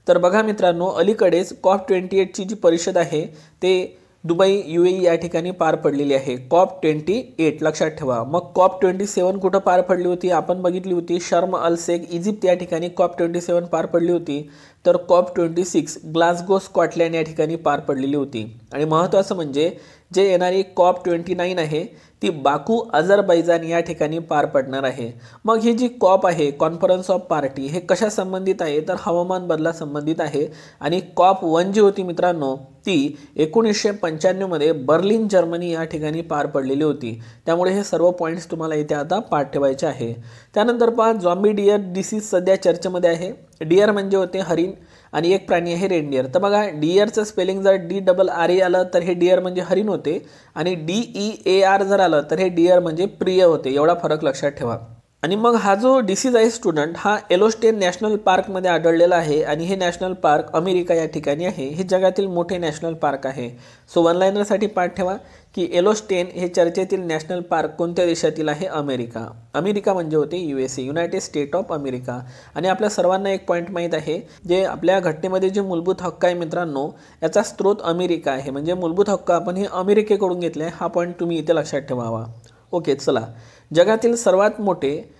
तर बघा मित्रांनो, अलीकडेच COP28ची जी परिषद आहे ते दुबई UAE या ठिकाणी पार पडलेली आहे. COP28 लक्षात ठेवा. मग COP27 कुठं पार पडली होती? आपण बघितली होती शर्म अल शेख इजिप्त या ठिकाणी COP27 पार पडली होती. तर COP26 ग्लासगो स्कॉटलँड या ठिकाणी पार पडलेली होती. आणि महत्त्वाचं म्हणजे जे येणारी COP29 आहे ती बाकू अझरबैजान या ठिकाणी पार पडणार आहे. मग ही जी COP आहे, कॉन्फरन्स ऑफ पार्टी, हे कशा संबंधित आहे? तर हवामान बदला संबंधित आहे. आणि COP1 जी होती मित्रांनो ती 1995 मध्ये बर्लिन जर्मनी या ठिकाणी पार पडलेली होती. त्यामुळे हे सर्व पॉईंट्स तुम्हाला इथे आता पाठ ठेवायचे आहे. त्यानंतर पहा, झॉम्बी डिअर डिसीज सध्या चर्चेमध्ये आहे. डिअर म्हणजे होते हरिण आणि एक प्राणी आहे रेनडिअर. तर बघा, डिअरचं स्पेलिंग जर DRRE आलं तर हे डिअर म्हणजे हरिण होते. आणि DEAR जर आलं तर हे डिअर म्हणजे प्रिय होते. एवढा फरक लक्षात ठेवा. आणि मग हा जो डिसीज आहे स्टुडंट, हा येलोस्टोन नॅशनल पार्कमध्ये आढळलेला आहे. आणि हे नॅशनल पार्क अमेरिका या ठिकाणी आहे. हे जगातील मोठे नॅशनल पार्क आहे. सो वन लाईनरसाठी पाठ ठेवा की येलोस्टोन हे चर्चेतील नॅशनल पार्क कोणत्या देशातील आहे? अमेरिका. अमेरिका म्हणजे होते USA, United state of America. आणि आपल्या सर्वांना एक पॉईंट माहीत आहे, जे आपल्या घटनेमध्ये जे मूलभूत हक्क आहे मित्रांनो, याचा स्रोत अमेरिका आहे. म्हणजे मूलभूत हक्क आपण हे अमेरिकेकडून घेतले आहे. हा पॉईंट तुम्ही इथे लक्षात ठेवावा. ओके, चला, जगातील सर्वात मोठे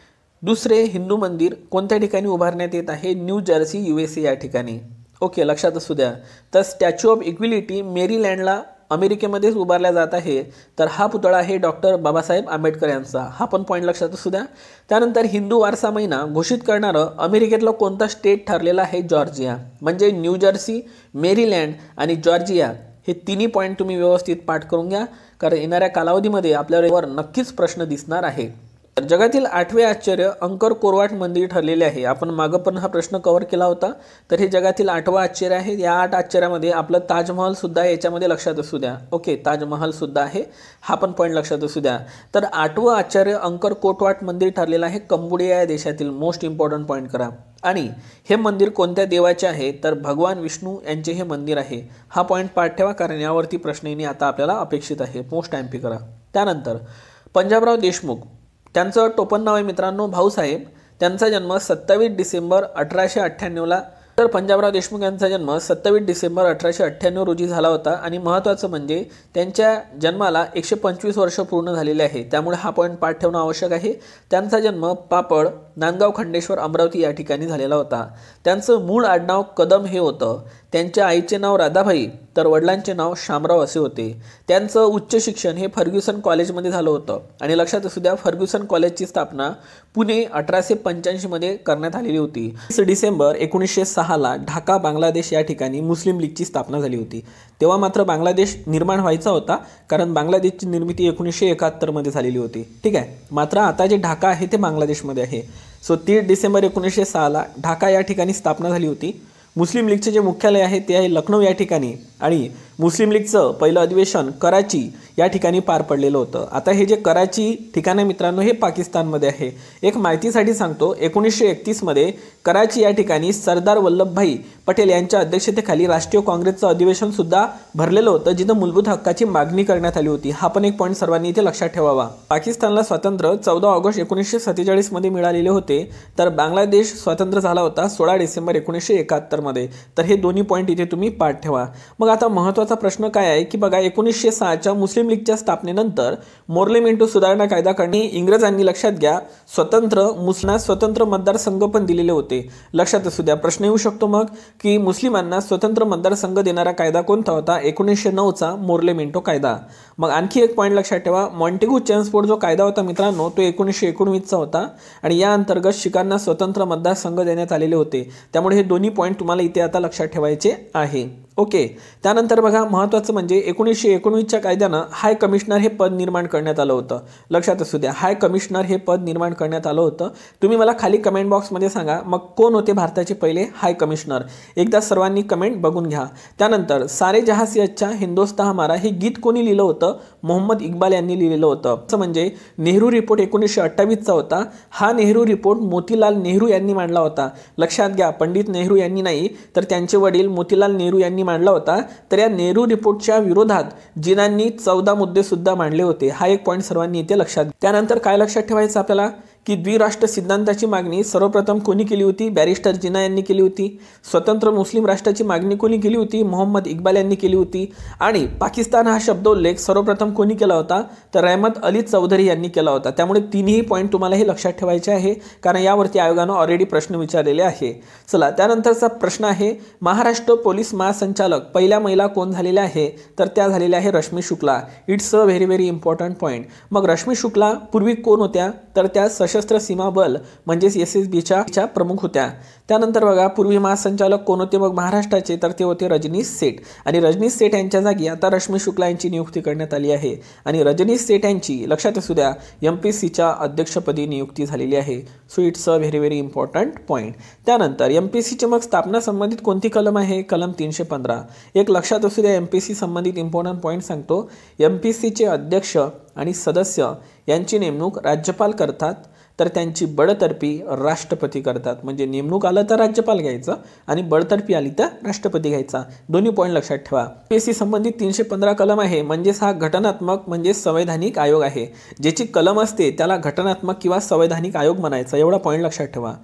दुसरे हिंदू मंदिर कोणत्या ठिकाणी उभारण्यात येत आहे? न्यू जर्सी USA या ठिकाणी. ओके, लक्षात असू द्या. तर स्टॅच्यू ऑफ इक्विलिटी मेरीलँडला अमेरिकेमध्येच उभारला जात आहे. तर हा पुतळा आहे डॉक्टर बाबासाहेब आंबेडकर यांचा. हा पण पॉईंट लक्षात असू द्या. त्यानंतर हिंदू वारसा महिना घोषित करणारं अमेरिकेतलं कोणता स्टेट ठरलेला आहे? जॉर्जिया. म्हणजे न्यू जर्सी, मेरीलँड आणि जॉर्जिया हे तिन्ही पॉईंट तुम्ही व्यवस्थित पाठ करून घ्या, कारण येणाऱ्या कालावधीमध्ये आपल्यावर नक्कीच प्रश्न दिसणार आहे. जगातील 8वे आश्चर्य अंकर कोरवाट मंदिर ठरलेले आहे. आपण मागं पण हा प्रश्न कव्हर केला होता. तर हे जगातील 8वं आश्चर्य आहे. या 8 आश्चर्यामध्ये आपलं ताजमहल सुद्धा याच्यामध्ये लक्षात असू द्या. ओके, ताजमहल सुद्धा आहे. हा पण पॉईंट लक्षात असू द्या. तर 8वं आश्चर्य अंकर कोटवाट मंदिर ठरलेलं आहे कंबोडिया या देशातील. मोस्ट इम्पॉर्टंट पॉईंट करा. आणि हे मंदिर कोणत्या देवाचे आहे? तर भगवान विष्णू यांचे हे मंदिर आहे. हा पॉईंट पाठ ठेवा, कारण यावरती प्रश्न येणे आता आपल्याला अपेक्षित आहे. मोस्ट MP करा. त्यानंतर पंजाबराव देशमुख, त्यांचं टोपण नाव आहे मित्रांनो भाऊसाहेब. त्यांचा जन्म 27 डिसेंबर 1898ला. तर पंजाबराव देशमुख यांचा जन्म 27 डिसेंबर 1898 रोजी झाला होता. आणि महत्त्वाचं म्हणजे त्यांच्या जन्माला 125 वर्ष पूर्ण झालेले आहे. त्यामुळे हा पॉईंट पाठ ठेवणं आवश्यक आहे. त्यांचा जन्म पापड, नांदगाव, खंडेश्वर, अमरावती या ठिकाणी झालेला होता. त्यांचं मूळ आडनाव कदम हे होतं. त्यांच्या आईचे नाव राधाबाई तर वडिलांचे नाव शामराव असे होते. त्यांचं उच्च शिक्षण हे फर्ग्युसन कॉलेजमध्ये झालं होतं. आणि लक्षात असू द्या, फर्ग्युसन कॉलेजची स्थापना पुणे 1885 मध्ये करण्यात आलेली होती. 20 डिसेंबर 1906ला ढाका बांगलादेश या ठिकाणी मुस्लिम लीगची स्थापना झाली होती. तेव्हा मात्र बांगलादेश निर्माण व्हायचा होता, कारण बांगलादेशची निर्मिती 1971 मध्ये झालेली होती. ठीक आहे. मात्र आता जे ढाका आहे ते बांगलादेशमध्ये आहे. सो 30 डिसेंबर 1906ला ढाका या ठिकाणी स्थापना झाली होती. मुस्लिम लीगचे जे मुख्यालय आहे ते आहे लखनौ या ठिकाणी, आणि मुस्लिम लीगचं पहिलं अधिवेशन कराची या ठिकाणी पार पडलेलं होतं. आता हे जे कराची ठिकाण आहे मित्रांनो, हे पाकिस्तानमध्ये आहे. एक माहितीसाठी सांगतो, 1931 मध्ये कराची या ठिकाणी सरदार वल्लभभाई पटेल यांच्या अध्यक्षतेखाली राष्ट्रीय काँग्रेसचं अधिवेशन सुद्धा भरलेलं होतं, जिथं मूलभूत हक्काची मागणी करण्यात आली होती. हा पण एक पॉईंट सर्वांनी इथे लक्षात ठेवावा. पाकिस्तानला स्वातंत्र्य 14 ऑगस्ट 1947 मध्ये मिळालेले होते, तर बांगलादेश स्वतंत्र झाला होता 16 डिसेंबर 1971 मध्ये. तर हे दोन्ही पॉईंट इथे तुम्ही पाठ ठेवा. मग आता महत्त्वाचा प्रश्न काय आहे की बघा, 1906च्या मुस्लिम लीगच्या स्थापनेनंतर मोर्ले मिंटो सुधारणा कायदा करणे इंग्रजांनी, लक्षात घ्या, मुस्लिमांना स्वतंत्र मतदारसंघ पण दिलेले होते. लक्षात असू द्या. प्रश्न येऊ शकतो मग की मुस्लिमांना स्वतंत्र मतदारसंघ देणारा कायदा कोणता होता? 1909चा मोर्ले मिंटो कायदा. मग आणखी एक पॉईंट लक्षात ठेवा, मॉन्टेग्यू चेम्सफोर्ड जो कायदा होता मित्रांनो, तो 1919चा होता, आणि या अंतर्गत शिखांना स्वतंत्र मतदारसंघ देण्यात आलेले होते. त्यामुळे हे दोन्ही पॉईंट तुम्हाला इथे आता लक्षात ठेवायचे आहे. ओके. त्यानंतर बघा, महत्त्वाचं म्हणजे 1919च्या कायद्यानं हाय कमिशनर हे पद निर्माण करण्यात आलं होतं. लक्षात असू द्या, हाय कमिशनर हे पद निर्माण करण्यात आलं होतं. तुम्ही मला खाली कमेंट बॉक्समध्ये सांगा, मग कोण होते भारताचे पहिले हाय कमिशनर? एकदा सर्वांनी कमेंट बघून घ्या. त्यानंतर सारे जहां से अच्छा हिंदुस्तान हमारा हे गीत कोणी लिहिलं होतं? मोहम्मद इक्बाल यांनी लिहिलेलं होतं. असं म्हणजे नेहरू रिपोर्ट 1928चा होता. हा नेहरू रिपोर्ट मोतीलाल नेहरू यांनी मांडला होता. लक्षात घ्या, पंडित नेहरू यांनी नाही, तर त्यांचे वडील मोतीलाल नेहरू यांनी मांडला होता. तर या नेहरू रिपोर्टच्या विरोधात जिनांनी 14 मुद्दे सुद्धा मांडले होते. हा एक पॉईंट सर्वांनी इथे लक्षात. त्यानंतर काय लक्षात ठेवायचं आपल्याला की द्विराष्ट्र सिद्धांताची मागणी सर्वप्रथम कोणी केली होती? बॅरिस्टर जिना यांनी केली होती. स्वतंत्र मुस्लिम राष्ट्राची मागणी कोणी केली होती? मोहम्मद इक्बाल यांनी केली होती. आणि पाकिस्तान हा शब्दोल्लेख सर्वप्रथम कोणी केला होता? तर रहमत अली चौधरी यांनी केला होता. त्यामुळे तिन्ही पॉईंट तुम्हाला हे लक्षात ठेवायचे आहे, कारण यावरती आयोगानं ऑलरेडी प्रश्न विचारलेले आहे. चला, त्यानंतरचा प्रश्न आहे, महाराष्ट्र पोलीस महासंचालक पहिल्या महिला कोण झालेल्या आहे? तर त्या झालेल्या आहे Rashmi Shukla. It's a very very important point. मग रश्मी शुक्ला पूर्वी कोण होत्या? तर त्या सशस्त्र सीमा बल म्हणजेच SSBच्या प्रमुख होत्या. त्यानंतर बघा, पूर्वी महासंचालक कोण होते मग महाराष्ट्राचे? तर ते होते रजनीश सेठ. आणि रजनीश सेठ यांच्या जागी आता रश्मी शुक्ला यांची नियुक्ती करण्यात आली आहे. आणि रजनीश सेठ यांची, लक्षात असू द्या, MPSCच्या अध्यक्षपदी नियुक्ती झालेली आहे. So it's a very very important point. त्यानंतर MPSCच्या मग स्थापना संबंधित कोणती कलम आहे? कलम 315. एक लक्षात असू द्या, MPSC संबंधित इम्पॉर्टंट पॉईंट सांगतो. MPSCचे अध्यक्ष आणि सदस्य यांची नेमणूक राज्यपाल करतात, तर त्यांची बडतर्फी राष्ट्रपती करतात. म्हणजे नेमणूक आलं तर राज्यपाल घ्यायचं आणि बडतर्फी आली तर राष्ट्रपती घ्यायचा. दोन्ही पॉईंट लक्षात ठेवा. MPSC संबंधित 315 कलम आहे, म्हणजेच हा घटनात्मक म्हणजे संवैधानिक आयोग आहे. ज्याची कलम असते त्याला घटनात्मक किंवा संवैधानिक आयोग म्हणायचा. एवढा पॉईंट लक्षात ठेवा.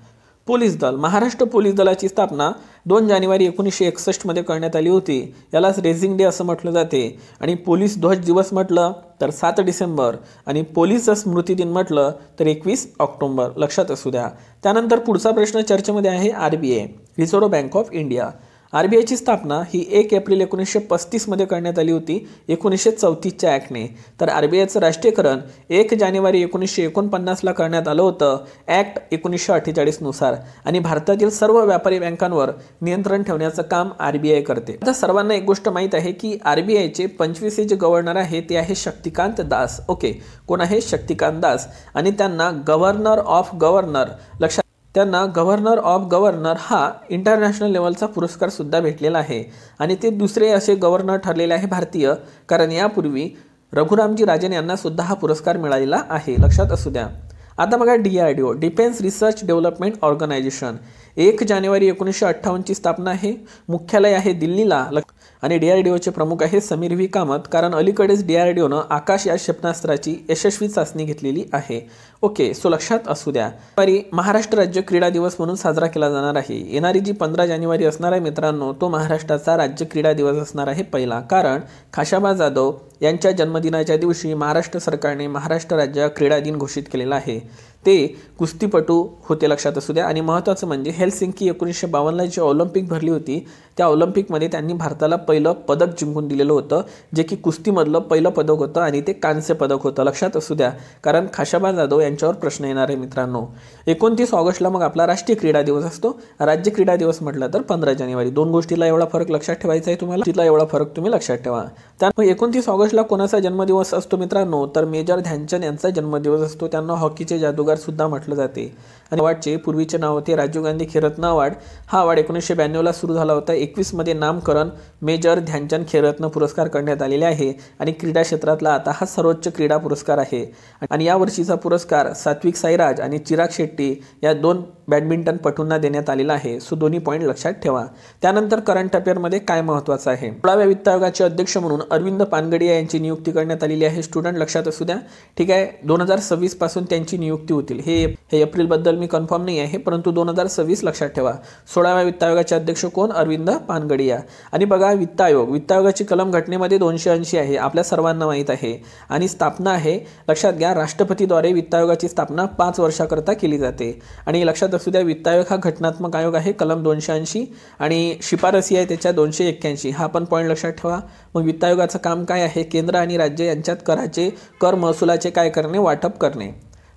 पोलीस दल, महाराष्ट्र पोलीस दलाची स्थापना 2 जानेवारी 1961 मध्ये करण्यात आली होती. यालाच रेझिंग डे असं म्हटलं जाते. आणि पोलीस ध्वज दिवस म्हटलं तर 7 डिसेंबर, आणि पोलीस स्मृती दिन म्हटलं तर 21 ऑक्टोबर. लक्षात असू द्या. त्यानंतर पुढचा प्रश्न चर्चेमध्ये आहे, RBI Reserve Bank of India. RBIची स्थापना ही 1 एप्रिल 1935 मध्ये करण्यात आली होती 1934च्या ॲक्टने. तर RBIचं राष्ट्रीयकरण 1 जानेवारी 1949ला करण्यात आलं होतं ॲक्ट 1948 नुसार. आणि भारतातील सर्व व्यापारी बँकांवर नियंत्रण ठेवण्याचं काम RBI करते. आता सर्वांना एक गोष्ट माहीत आहे की RBIचे 25 जे गव्हर्नर आहे ते आहे शक्तिकांत दास. ओके, कोण आहे? शक्तिकांत दास. आणि त्यांना गव्हर्नर ऑफ गव्हर्नर, लक्षात, त्यांना गव्हर्नर ऑफ गव्हर्नर हा इंटरनॅशनल लेवलचा पुरस्कार सुद्धा भेटलेला आहे. आणि ते दुसरे असे गव्हर्नर ठरलेले आहे भारतीय, कारण यापूर्वी रघुरामजी राजन यांना सुद्धा हा पुरस्कार मिळालेला आहे. लक्षात असू द्या. आता बघा, DRDO defence research development organisation 1 जानेवारी 1958ची स्थापना आहे. मुख्यालय आहे दिल्लीला. आणि DRDOचे प्रमुख आहे समीर व्ही कामत, कारण अलीकडेच DRDOनं आकाश या क्षेपणास्त्राची यशस्वी चाचणी घेतलेली आहे. ओके, सो लक्षात असू द्या. महाराष्ट्र राज्य क्रीडा दिवस म्हणून साजरा केला जाणार आहे. येणारी जी 15 जानेवारी असणार आहे मित्रांनो, तो महाराष्ट्राचा राज्य क्रीडा दिवस असणार आहे पहिला, कारण खाशाबा जाधव यांच्या जन्मदिनाच्या दिवशी महाराष्ट्र सरकारने महाराष्ट्र राज्य क्रीडा दिन घोषित केलेला आहे. ते कुस्तीपटू होते, लक्षात असू द्या. आणि महत्त्वाचं म्हणजे हेलसिंकी 1952ला जी ऑलिम्पिक भरली होती त्या ऑलिम्पिकमध्ये त्यांनी भारताला पहिलं पदक जिंकून दिलेलं होतं, जे की कुस्तीमधलं पहिलं पदक होतं आणि ते कांस्य पदक होतं, लक्षात असू द्या. कारण खाशाबा जाधव यांच्यावर प्रश्न येणार आहे मित्रांनो. 29 ऑगस्टला मग आपला राष्ट्रीय क्रीडा दिवस असतो. राज्य क्रीडा दिवस म्हटलं तर 15 जानेवारी. दोन गोष्टीला एवढा फरक लक्षात ठेवायचा आहे तुम्हाला, तिथला एवढा फरक तुम्ही लक्षात ठेवा. त्यानंतर 29 ऑगस्टला कोणाचा जन्मदिवस असतो मित्रांनो, तर मेजर ध्यानचंद यांचा जन्मदिवस असतो. त्यांना हॉकीचे जादूगार सुद्धा म्हटलं जाते. आणि अवॉर्डचे पूर्वीचे नाव होते राजीव गांधी खेलरत्न अवॉर्ड. हा अवॉर्ड 1992ला सुरू झाला होता. 21 मध्ये नामकरण मेजर ध्यानचंद खेलरत्न पुरस्कार करण्यात आलेले आहे आणि क्रीडा क्षेत्रातला आता हा सर्वोच्च क्रीडा पुरस्कार आहे. आणि या वर्षीचा पुरस्कार सात्विक साईराज आणि चिराग शेट्टी या दोन बॅडमिंटनपटूंना देण्यात आलेला आहे. सो दोन्ही पॉईंट लक्षात ठेवा. त्यानंतर करंट अफेअरमध्ये काय महत्त्वाचं आहे, 16व्या वित्त आयोगाचे अध्यक्ष म्हणून अरविंद पानगडिया यांची नियुक्ती करण्यात आलेली आहे. स्टुडंट लक्षात असू द्या, ठीक आहे. 2026 पासून त्यांची नियुक्ती होतील. हे एप्रिलबद्दल मी कन्फर्म नाही आहे, परंतु 2026 लक्षात ठेवा. 16व्या वित्त आयोगाचे अध्यक्ष कोण, अरविंद पानगडिया. आणि बघा वित्त आयोगाची कलम घटनेमध्ये 280 आहे, आपल्या सर्वांना माहीत आहे. आणि स्थापना आहे, लक्षात घ्या, राष्ट्रपतीद्वारे वित्त आयोगाची स्थापना 5 वर्षाकरता केली जाते. आणि लक्षात असू द्या, वित्त आयोग हा घटनात्मक आयोग आहे, कलम 280 आणि शिफारसी आहे त्याच्या 281. हा पण पॉईंट लक्षात ठेवा. मग वित्त आयोगाचं काम काय आहे, केंद्र आणि राज्य यांच्यात कर महसुलाचे काय करणे, वाटप करणे.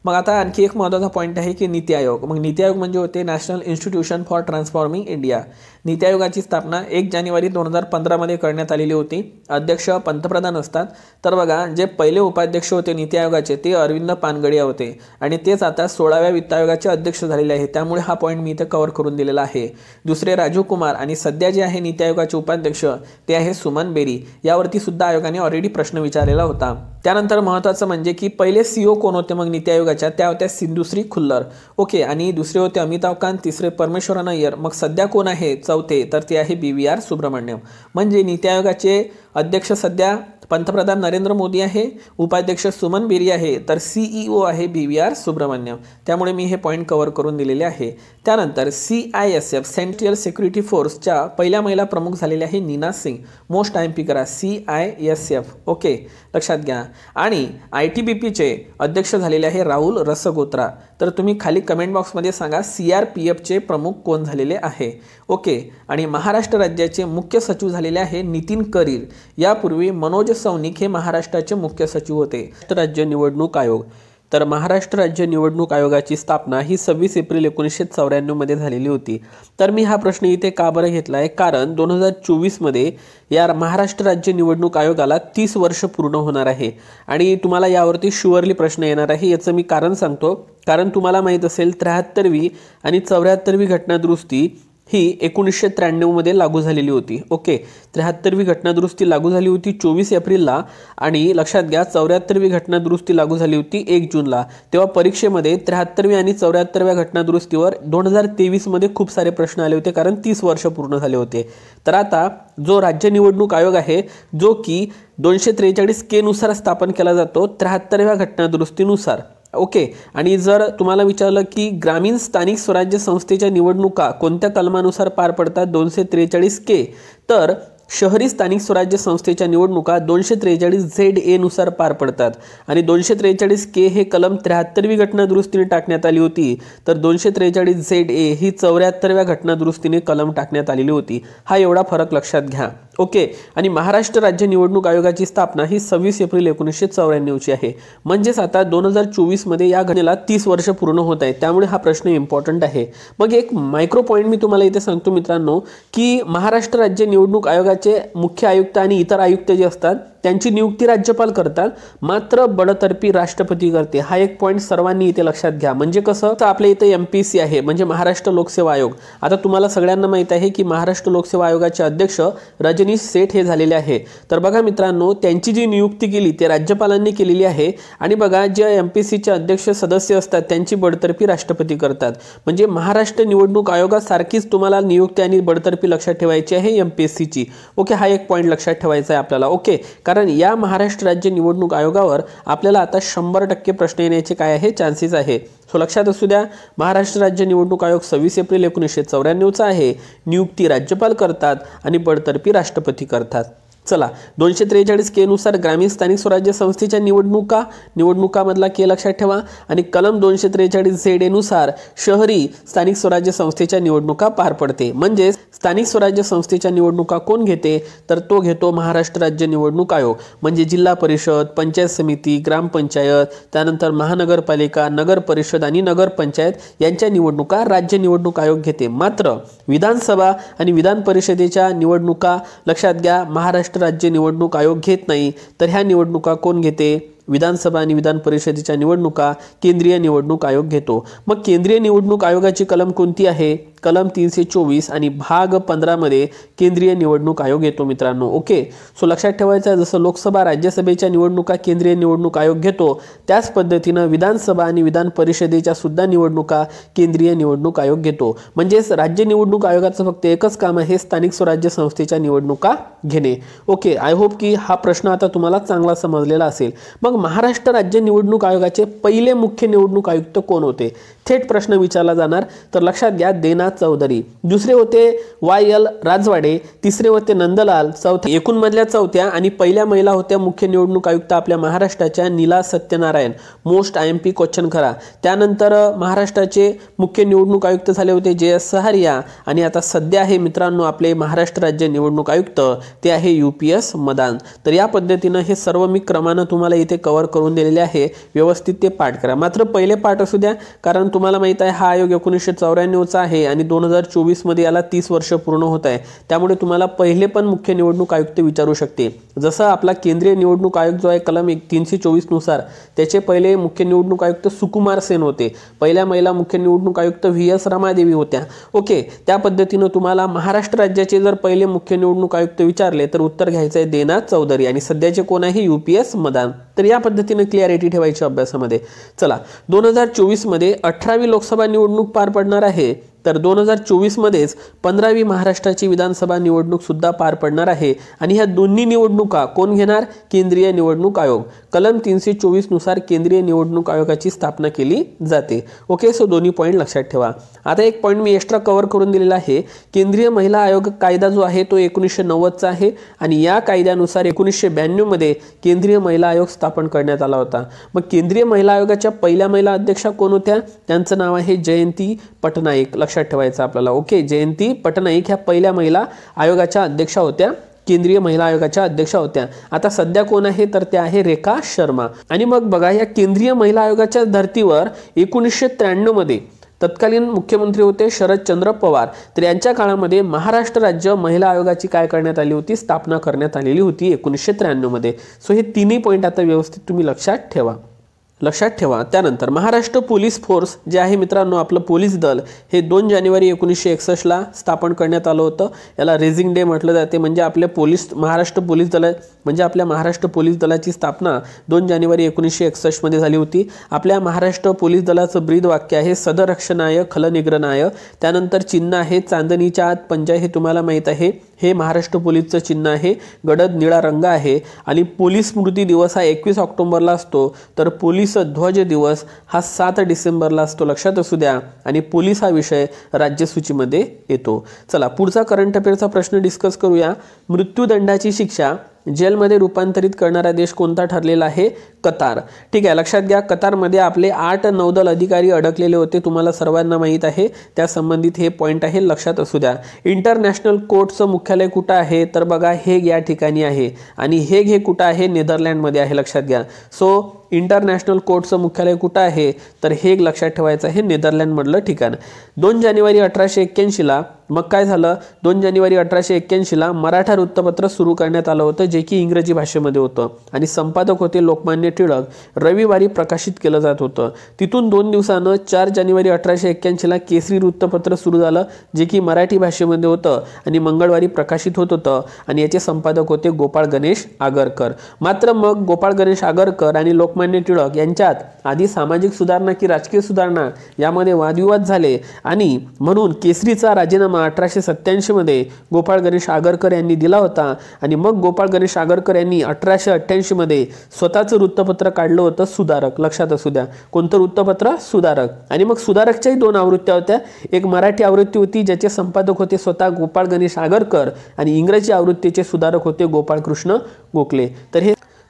मग आता आणखी एक महत्त्वाचा पॉईंट आहे की नीती आयोग. मग नीती आयोग म्हणजे होते National Institution for Transforming India. NITI आयोगाची स्थापना 1 जानेवारी 2015मध्ये करण्यात आलेली होती. अध्यक्ष पंतप्रधान असतात. तर बघा, जे पहिले उपाध्यक्ष होते नीती आयोगाचे ते अरविंद पानगडिया होते आणि तेच आता 16व्या वित्त आयोगाचे अध्यक्ष झालेले आहेत. त्यामुळे हा पॉईंट मी इथे कव्हर करून दिलेला आहे. दुसरे राजीव कुमार आणि सध्या जे आहे नीती आयोगाचे उपाध्यक्ष ते आहे सुमन बेरी. यावरती सुद्धा आयोगाने ऑलरेडी प्रश्न विचारलेला होता. त्यानंतर महत्त्वाचं म्हणजे की पहिले CEO कोण होते मग नीती आयोगाच्या, त्या होत्या सिंधुश्री खुल्लर. ओके. आणि दुसरे होते अमिताभ कांत, तिसरे परमेश्वरन अय्यर. मग सध्या कोण आहे चौथे, तर ते आहे BVR सुब्रमण्यम. म्हणजे नीती आयोगाचे अध्यक्ष सध्या पंतप्रधान नरेंद्र मोदी आहे, उपाध्यक्ष सुमन बेरी आहे, तर CEO आहे BVR सुब्रमण्यम. त्यामुळे मी हे पॉईंट कव्हर करून दिलेले आहे. त्यानंतर CISF सेंट्रल सिक्युरिटी फोर्सच्या पहिल्या महिला प्रमुख झालेल्या आहे नीना सिंग. मोस्ट IMP करा, CISF. ओके, लक्षात घ्या. आणि ITBPचे अध्यक्ष झालेले आहे राहुल रसगोत्रा. तर तुम्ही खाली कमेंट बॉक्समध्ये सांगा CRPFचे प्रमुख कोण झालेले आहे. ओके. आणि महाराष्ट्र राज्याचे मुख्य सचिव झालेले आहे नितीन करीर. यापूर्वी मनोज सौनिक हे महाराष्ट्राचे मुख्य सचिव होते. राज्य निवडणूक आयोग. तर महाराष्ट्र राज्य निवडणूक आयोगाची स्थापना ही 26 एप्रिल 1994 मध्ये झालेली होती. तर मी हा प्रश्न इथे का बरं घेतला आहे, कारण 2024 मध्ये या महाराष्ट्र राज्य निवडणूक आयोगाला 30 वर्ष पूर्ण होणार आहे आणि तुम्हाला यावरती शुअरली प्रश्न येणार आहे. याचं मी कारण सांगतो. कारण तुम्हाला माहीत असेल 73वी आणि 74वी घटनादुरुस्ती ही 1993 मध्ये लागू झालेली होती. ओके. 73वी घटनादुरुस्ती लागू झाली होती 24 एप्रिलला आणि लक्षात घ्या 74वी घटनादुरुस्ती लागू झाली होती 1 जूनला. तेव्हा परीक्षेमध्ये 73वी आणि 74व्या घटनादुरुस्तीवर 2023 मध्ये खूप सारे प्रश्न आले होते, कारण 30 वर्ष पूर्ण झाले होते. तर आता जो राज्य निवडणूक आयोग आहे, जो की 243 के नुसार स्थापन केला जातो 73व्या घटनादुरुस्तीनुसार. ओके. आणि जर तुम्हाला विचारलं की ग्रामीण स्थानिक स्वराज्य संस्थेच्या निवडणुका कोणत्या कलमानुसार पार पडतात 243 के, तर शहरी स्थानिक स्वराज्य संस्थेच्या निवडणुका 243 ZA नुसार पार पडतात. आणि 243 के हे कलम 73वी घटनादुरुस्तीने टाकण्यात आली होती, तर 243 ZA ही 74व्या घटनादुरुस्तीने कलम टाकण्यात आलेली होती. हा एवढा फरक लक्षात घ्या. ओके. आणि महाराष्ट्र राज्य निवडणूक आयोगाची स्थापना ही 26 एप्रिल 1994ची आहे. म्हणजेच आता 2024 मध्ये या घटनेला 30 वर्ष पूर्ण होत आहे. त्यामुळे हा प्रश्न इम्पॉर्टंट आहे. मग एक मायक्रो पॉईंट मी तुम्हाला इथे सांगतो मित्रांनो, की महाराष्ट्र राज्य निवडणूक आयोगाचे मुख्य आयुक्त आणि इतर आयुक्त जे असतात त्यांची नियुक्ती राज्यपाल करतात, मात्र बडतर्फी राष्ट्रपती करते. हा एक पॉईंट सर्वांनी इथे लक्षात घ्या. म्हणजे कसं, तर आपल्या इथे MPSC आहे, म्हणजे महाराष्ट्र लोकसेवा आयोग. आता तुम्हाला सगळ्यांना माहित आहे की महाराष्ट्र लोकसेवा आयोगाचे अध्यक्ष रजनीश सेठ हे झालेले आहे. तर बघा मित्रांनो, त्यांची जी नियुक्ती केली ते राज्यपालांनी केलेली आहे. आणि बघा, जे MPSCचे अध्यक्ष सदस्य असतात त्यांची बडतर्फी राष्ट्रपती करतात. म्हणजे महाराष्ट्र निवडणूक आयोगासारखीच तुम्हाला नियुक्ती आणि बडतर्फी लक्षात ठेवायची आहे MPSCची. ओके. हा एक पॉईंट लक्षात ठेवायचा आहे आपल्याला. ओके. कारण या महाराष्ट्र राज्य निवडणूक आयोगावर आपल्याला आता 100% प्रश्न येण्याचे काय आहे, चान्सेस आहे. सो लक्षात असू द्या, महाराष्ट्र राज्य निवडणूक आयोग 26 एप्रिल 1994चा आहे. नियुक्ती राज्यपाल करतात आणि बडतर्फी राष्ट्रपती करतात. चला 243 के नुसार ग्रामीण स्थानिक स्वराज्य संस्थेच्या निवडणुकामधला के लक्षात ठेवा आणि कलम 243 ZA नुसार शहरी स्थानिक स्वराज्य संस्थेच्या निवडणुका पार पडते. म्हणजे स्थानिक स्वराज्य संस्थेच्या निवडणुका कोण घेते तर तो घेतो महाराष्ट्र राज्य निवडणूक आयोग. म्हणजे जिल्हा परिषद, पंचायत समिती, ग्रामपंचायत, त्यानंतर महानगरपालिका, नगर परिषद आणि नगरपंचायत यांच्या निवडणुका राज्य निवडणूक आयोग घेते. मात्र विधानसभा आणि विधान परिषदेच्या निवडणुका लक्षात घ्या महाराष्ट्र राज्य निवडणूक आयोग घेत नाही. तर ह्या निवडणुका कोण घेते? विधानसभा आणि विधान परिषदेच्या निवडणुका केंद्रीय निवडणूक आयोग घेतो. मग केंद्रीय निवडणूक आयोगाची कलम कोणती आहे? कलम 324 आणि भाग 15 मध्ये केंद्रीय निवडणूक आयोग येतो मित्रांनो. ओके, सो लक्षात ठेवायचं जसं लोकसभा राज्यसभेच्या निवडणुका केंद्रीय निवडणूक आयोग घेतो त्याच पद्धतीनं विधानसभा आणि विधान परिषदेच्या सुद्धा निवडणुका केंद्रीय निवडणूक आयोग घेतो. म्हणजेच राज्य निवडणूक आयोगाचं फक्त एकच काम आहे स्थानिक स्वराज्य संस्थेच्या निवडणुका घेणे. ओके, आय होप की हा प्रश्न आता तुम्हाला चांगला समजलेला असेल. मग महाराष्ट्र राज्य निवडणूक आयोगाचे पहिले मुख्य निवडणूक आयुक्त कोण होते? थेट प्रश्न विचारला जाणार. तर लक्षात घ्या देना चौधरी. दुसरे होते YL राजवाडे. तिसरे होते नंदलाल. एकूण मधल्या चौथ्या आणि पहिल्या महिला होत्या मुख्य निवडणूक आयुक्त आपल्या महाराष्ट्राच्या नीला सत्यनारायण. मोस्ट IMP क्वेश्चन खरा. त्यानंतर महाराष्ट्राचे मुख्य निवडणूक आयुक्त झाले होते JS सहारिया. आणि आता सध्या आहे मित्रांनो आपले महाराष्ट्र राज्य निवडणूक आयुक्त ते आहे UPS मदान. तर या पद्धतीनं हे सर्व मी क्रमानं तुम्हाला इथे कव्हर करून दिलेले आहे. व्यवस्थित ते पाठ करा. मात्र पहिले पाठ असू द्या कारण तुम्हाला माहित आहे हा आयोग 1994चा आहे आणि 2024 मध्ये याला 30 वर्ष पूर्ण होत आहे. त्यामुळे तुम्हाला पहिले पण मुख्य निवडणूक आयुक्त विचारू शकते. जसं आपला केंद्रीय निवडणूक आयोग जो आहे कलम 324 नुसार त्याचे पहिले मुख्य निवडणूक आयुक्त सुकुमार सेन होते. पहिल्या महिला मुख्य निवडणूक आयुक्त VS रमादेवी होत्या. ओके, त्या पद्धतीनं तुम्हाला महाराष्ट्र राज्याचे जर पहिले मुख्य निवडणूक आयुक्त विचारले तर उत्तर घ्यायचं आहे देना चौधरी आणि सध्याचे कोण आहे UPS मदान. तर या पद्धतीने क्लिअरिटी ठेवायची अभ्यासामध्ये. चला 2024 मध्ये 18वी लोकसभा निवडणूक पार पडणार आहे. तर 2024 मध्येच 15वी महाराष्ट्राची विधानसभा निवडणूक सुद्धा पार पडणार आहे आणि ह्या दोन्ही निवडणुका कोण घेणार? केंद्रीय निवडणूक आयोग. कलम 324 नुसार केंद्रीय निवडणूक आयोगाची स्थापना केली जाते. ओके, सो दोन्ही पॉईंट लक्षात ठेवा. आता एक पॉईंट मी एक्स्ट्रा कव्हर करून दिलेला आहे. केंद्रीय महिला आयोग कायदा जो आहे तो 1990चा आहे आणि या कायद्यानुसार 1992 मध्ये केंद्रीय महिला आयोग स्थापन करण्यात आला होता. मग केंद्रीय महिला आयोगाच्या पहिल्या महिला अध्यक्षा कोण होत्या? त्यांचं नाव आहे जयंती पटनाईक. लक्षात ठेवायचं आपल्याला. ओके, जयंती पटनाईक ह्या पहिल्या महिला आयोगाच्या अध्यक्षा होत्या. केंद्रीय महिला आयोगाच्या अध्यक्षा होत्या. आता सध्या कोण आहे तर त्या आहे रेखा शर्मा. आणि मग बघा या केंद्रीय महिला आयोगाच्या धर्तीवर 1993 मध्ये तत्कालीन मुख्यमंत्री होते शरदचंद्र पवार. तर यांच्या काळामध्ये महाराष्ट्र राज्य महिला आयोगाची काय करण्यात आली होती? स्थापना करण्यात आलेली होती 1993 मध्ये. सो हे तिन्ही पॉईंट आता व्यवस्थित तुम्ही लक्षात ठेवा. त्यानंतर महाराष्ट्र पोलीस फोर्स जे आहे मित्रांनो आपलं पोलीस दल हे 2 जानेवारी 1961 ला स्थापन करण्यात आलं होतं. याला रेझिंग डे म्हटलं जाते. म्हणजे आपल्या महाराष्ट्र पोलीस दल म्हणजे आपल्या महाराष्ट्र पोलीस दलाची स्थापना 2 जानेवारी 1961 मध्ये झाली होती. आपल्या महाराष्ट्र पोलीस दलाचं ब्रीद वाक्य आहे सदरक्षणाय खलनिग्रहणाय. त्यानंतर चिन्ह आहे चांदणीच्या आत पंजा. हे तुम्हाला माहित आहे. हे महाराष्ट्र पोलीसचं चिन्ह आहे. गडद निळा रंग आहे आणि पोलीस स्मृती दिवस हा 21 ऑक्टोबरला असतो. तर पोलीस ध्वज दिवस हा 7 डिसेंबरला असतो. लक्षात असू द्या. आणि पोलीस हा विषय राज्यसूचीमध्ये येतो. चला पुढचा करंट अफेअरचा प्रश्न डिस्कस करूया. मृत्यूदंडाची शिक्षा जेलमध्ये रूपांतरित करणारा देश कोणता ठरलेला आहे? कतार. ठीक आहे, लक्षात घ्या. कतारमध्ये आपले 8 नौदल अधिकारी अडकलेले होते. तुम्हाला सर्वांना माहीत आहे. त्या संबंधित हे पॉईंट आहे. लक्षात असू द्या. इंटरनॅशनल कोर्टचं मुख्यालय कुठं आहे तर बघा हेग या ठिकाणी आहे आणि हेग हे कुठं आहे? नेदरलँडमध्ये आहे. लक्षात घ्या. सो इंटरनॅशनल कोर्टचं मुख्यालय कुठं आहे तर हेग लक्षात ठेवायचं आहे. नेदरलँडमधलं ठिकाण. 2 जानेवारी 1881 ला मग काय झालं? 2 जानेवारी 1881 ला मराठा वृत्तपत्र सुरू करण्यात आलं होतं जे की इंग्रजी भाषेमध्ये होतं आणि संपादक होते लोकमान्य टिळक. रविवारी प्रकाशित केलं जात होतं. तिथून 2 दिवसानं 4 जानेवारी 1881 ला केसरी वृत्तपत्र सुरू झालं जे की मराठी भाषेमध्ये होतं आणि मंगळवारी प्रकाशित होत होतं आणि याचे संपादक होते गोपाळ गणेश आगरकर. मात्र मग गोपाळ गणेश आगरकर आणि लोकमान्य लोकमान्य टिळक यांच्यात आधी सामाजिक सुधारणा की राजकीय सुधारणा यामध्ये वादविवाद झाले आणि म्हणून केसरीचा राजीनामा 1887 मध्ये गोपाळ गणेश आगरकर यांनी दिला होता आणि मग गोपाळ गणेश आगरकर यांनी 1888 मध्ये स्वतःचं वृत्तपत्र काढलं होतं सुधारक. लक्षात असू द्या, कोणतं वृत्तपत्र? सुधारक. आणि मग सुधारकच्याही 2 आवृत्त्या होत्या. एक मराठी आवृत्ती होती ज्याचे संपादक होते स्वतः गोपाळ गणेश आगरकर आणि इंग्रजी आवृत्तीचे सुधारक होते गोपाळकृष्ण गोखले.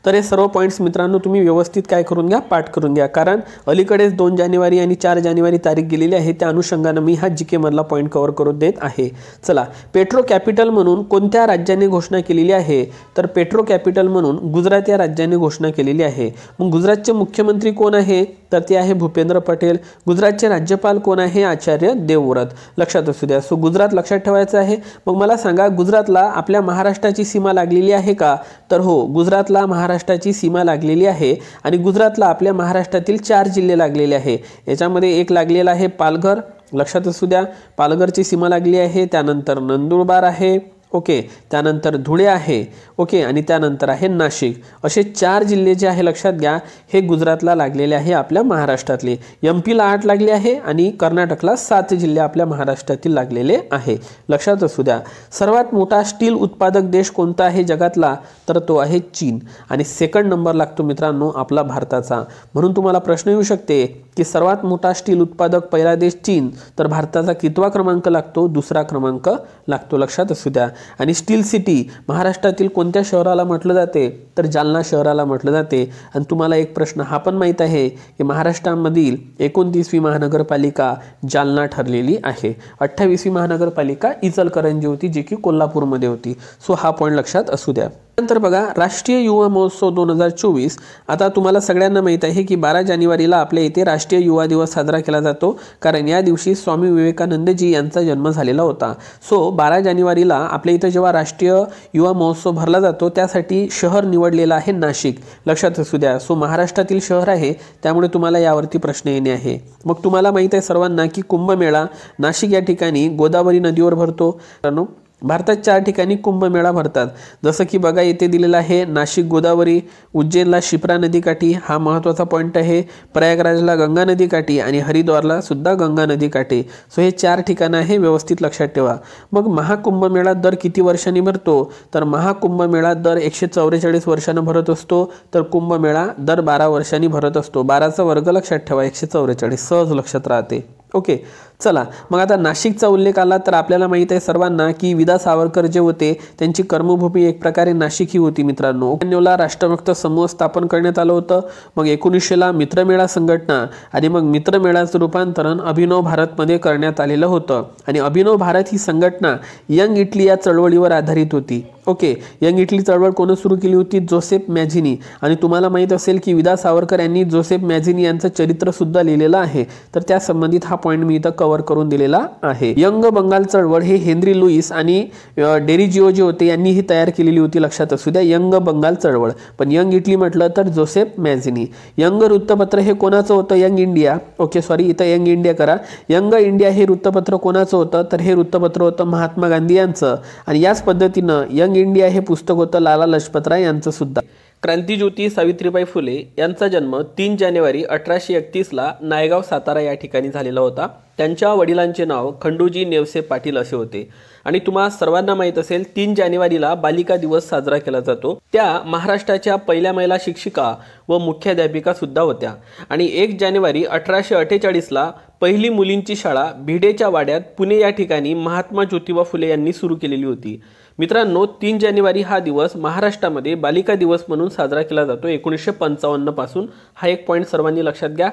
तर हे सर्व पॉईंट्स मित्रांनो तुम्ही व्यवस्थित काय करून घ्या, पाठ करून घ्या, कारण अलीकडेच 2 जानेवारी आणि 4 जानेवारी तारीख गेलेली आहे. त्या अनुषंगानं मी हा जीके मधला पॉईंट कव्हर करून देत आहे. चला, पेट्रो कॅपिटल म्हणून कोणत्या राज्याने घोषणा केलेली आहे? तर पेट्रो कॅपिटल म्हणून गुजरात या राज्याने घोषणा केलेली आहे. मग गुजरातचे मुख्यमंत्री कोण आहे? तर ते आहे भूपेंद्र पटेल. गुजरातचे राज्यपाल कोण आहे? आचार्य देवव्रत. लक्षात असू द्या. सो गुजरात लक्षात ठेवायचं आहे. मग मला सांगा, गुजरातला आपल्या महाराष्ट्राची सीमा लागलेली आहे का? तर हो, गुजरातला महाराष्ट्राची सीमा लागलेली आहे आणि गुजरातला आपल्या महाराष्ट्रातील 4 जिल्हे लागलेले आहे. याच्यामध्ये एक लागलेला आहे पालघर. लक्षात असू द्या, पालघरची सीमा लागली आहे. त्यानंतर नंदुरबार आहे. ओके, त्यानंतर धुळे आहे. ओके, आणि त्यानंतर आहे नाशिक. असे 4 जिल्हे जे आहे लक्षात घ्या, हे गुजरातला लागलेले आहे आपल्या महाराष्ट्रातले. एमपीला 8 लागले आहे आणि कर्नाटकला 7 जिल्हे आपल्या महाराष्ट्रातील लागलेले आहे. लक्षात असू द्या. सर्वात मोठा स्टील उत्पादक देश कोणता आहे जगातला? तर तो आहे चीन आणि सेकंड नंबर लागतो मित्रांनो आपला भारताचा. म्हणून तुम्हाला प्रश्न येऊ शकते की सर्वात मोठा स्टील उत्पादक पहिला देश चीन, तर भारताचा कितवा क्रमांक लागतो? 2रा क्रमांक लागतो. लक्षात असू द्या. आणि स्टील सिटी महाराष्ट्रातील कोणत्या शहराला म्हटलं जाते? तर जालना शहराला म्हटलं जाते. आणि तुम्हाला एक प्रश्न हा पण माहीत आहे की महाराष्ट्रामधील 29वी महानगरपालिका जालना ठरलेली आहे. 28वी महानगरपालिका इचलकरंजी होती, जी की कोल्हापूरमध्ये होती. सो हा पॉईंट लक्षात असू द्या. नंतर बघा, राष्ट्रीय युवा महोत्सव 2024. आता तुम्हाला सगळ्यांना माहीत आहे की 12 जानेवारीला आपल्या इथे राष्ट्रीय युवा दिवस साजरा केला जातो, कारण या दिवशी स्वामी विवेकानंदजी यांचा जन्म झालेला होता. सो 12 जानेवारीला आपल्या इथं जेव्हा राष्ट्रीय युवा महोत्सव भरला जातो त्यासाठी शहर निवडलेलं आहे नाशिक. लक्षात असू द्या. सो महाराष्ट्रातील शहर आहे, त्यामुळे तुम्हाला यावरती प्रश्न येणे आहे. मग तुम्हाला माहीत आहे सर्वांना की कुंभमेळा नाशिक या ठिकाणी गोदावरी नदीवर भरतो. भारतात 4 ठिकाणी कुंभमेळा भरतात. जसं की बघा इथे दिलेला आहे नाशिक गोदावरी, उज्जैनला शिप्रा नदीकाठी, हा महत्त्वाचा पॉईंट आहे. प्रयागराजला गंगा नदीकाठी आणि हरिद्वारला सुद्धा गंगा नदीकाठी. सो हे 4 ठिकाणं आहे, व्यवस्थित लक्षात ठेवा. मग महाकुंभमेळा दर किती वर्षांनी भरतो? तर महाकुंभमेळा दर 144 वर्षांनी भरत असतो, तर कुंभमेळा दर 12 वर्षांनी भरत असतो. 12चा वर्ग लक्षात ठेवा, 144 सहज लक्षात राहते. ओके, चला मग आता नाशिकचा उल्लेख आला तर आपल्याला माहित आहे सर्वांना की विदा सावरकर जे होते त्यांची कर्मभूमी एक प्रकारे नाशिक ही होती मित्रांनो. 1999ला राष्ट्रभक्त समूह स्थापन करण्यात आलं होतं. मग 1900ला मित्रमेळा संघटना आणि मग मित्रमेळाचं रूपांतरण अभिनव भारतमध्ये करण्यात आलेलं होतं आणि अभिनव भारत ही संघटना यंग इटली या चळवळीवर आधारित होती. ओके, यंग इटली चळवळ कोण सुरू केली होती? Joseph Mazzini. आणि तुम्हाला माहित असेल की विदा सावरकर यांनी जोसेफ मॅझिनी यांचं चरित्र सुद्धा लिहिलेलं आहे, तर त्या संबंधित हा पॉईंट मी इथं कव्हर करून दिलेला आहे. यंग बंगाल चळवळ हे हेनरी लुईस आणि डेरिजिओ जे होते यांनी ही तयार केलेली होती. लक्षात असू द्या, यंग बंगाल चळवळ. पण यंग इटली म्हटलं तर जोसेफ मॅझिनी. यंग वृत्तपत्र हे कोणाचं होतं? Young India. ओके, सॉरी, इथं यंग इंडिया करा. यंग इंडिया हे वृत्तपत्र कोणाचं होतं? तर हे वृत्तपत्र होतं महात्मा गांधी यांचं. आणि याच पद्धतीनं यंग इंडिया हे पुस्तक होतं लाला लजपतराय यांचं सुद्धा. क्रांतिज्योती सावित्रीबाई फुले यांचा जन्म 3 जानेवारी 1831ला नायगाव सातारा या ठिकाणी झालेला होता. त्यांच्या वडिलांचे नाव खंडूजी नेवसे पाटील असे होते. आणि तुम्हा सर्वांना माहीत असेल 3 जानेवारीला बालिका दिवस साजरा केला जातो. त्या महाराष्ट्राच्या पहिल्या महिला शिक्षिका व मुख्याध्यापिका सुद्धा होत्या. आणि 1 जानेवारी 1848ला पहिली मुलींची शाळा भिडेच्या वाड्यात पुणे या ठिकाणी महात्मा ज्योतिबा फुले यांनी सुरू केलेली होती. मित्रांनो, 3 जानेवारी हा दिवस महाराष्ट्रामध्ये बालिका दिवस म्हणून साजरा केला जातो 1955 पासून. हा एक पॉईंट सर्वांनी लक्षात घ्या.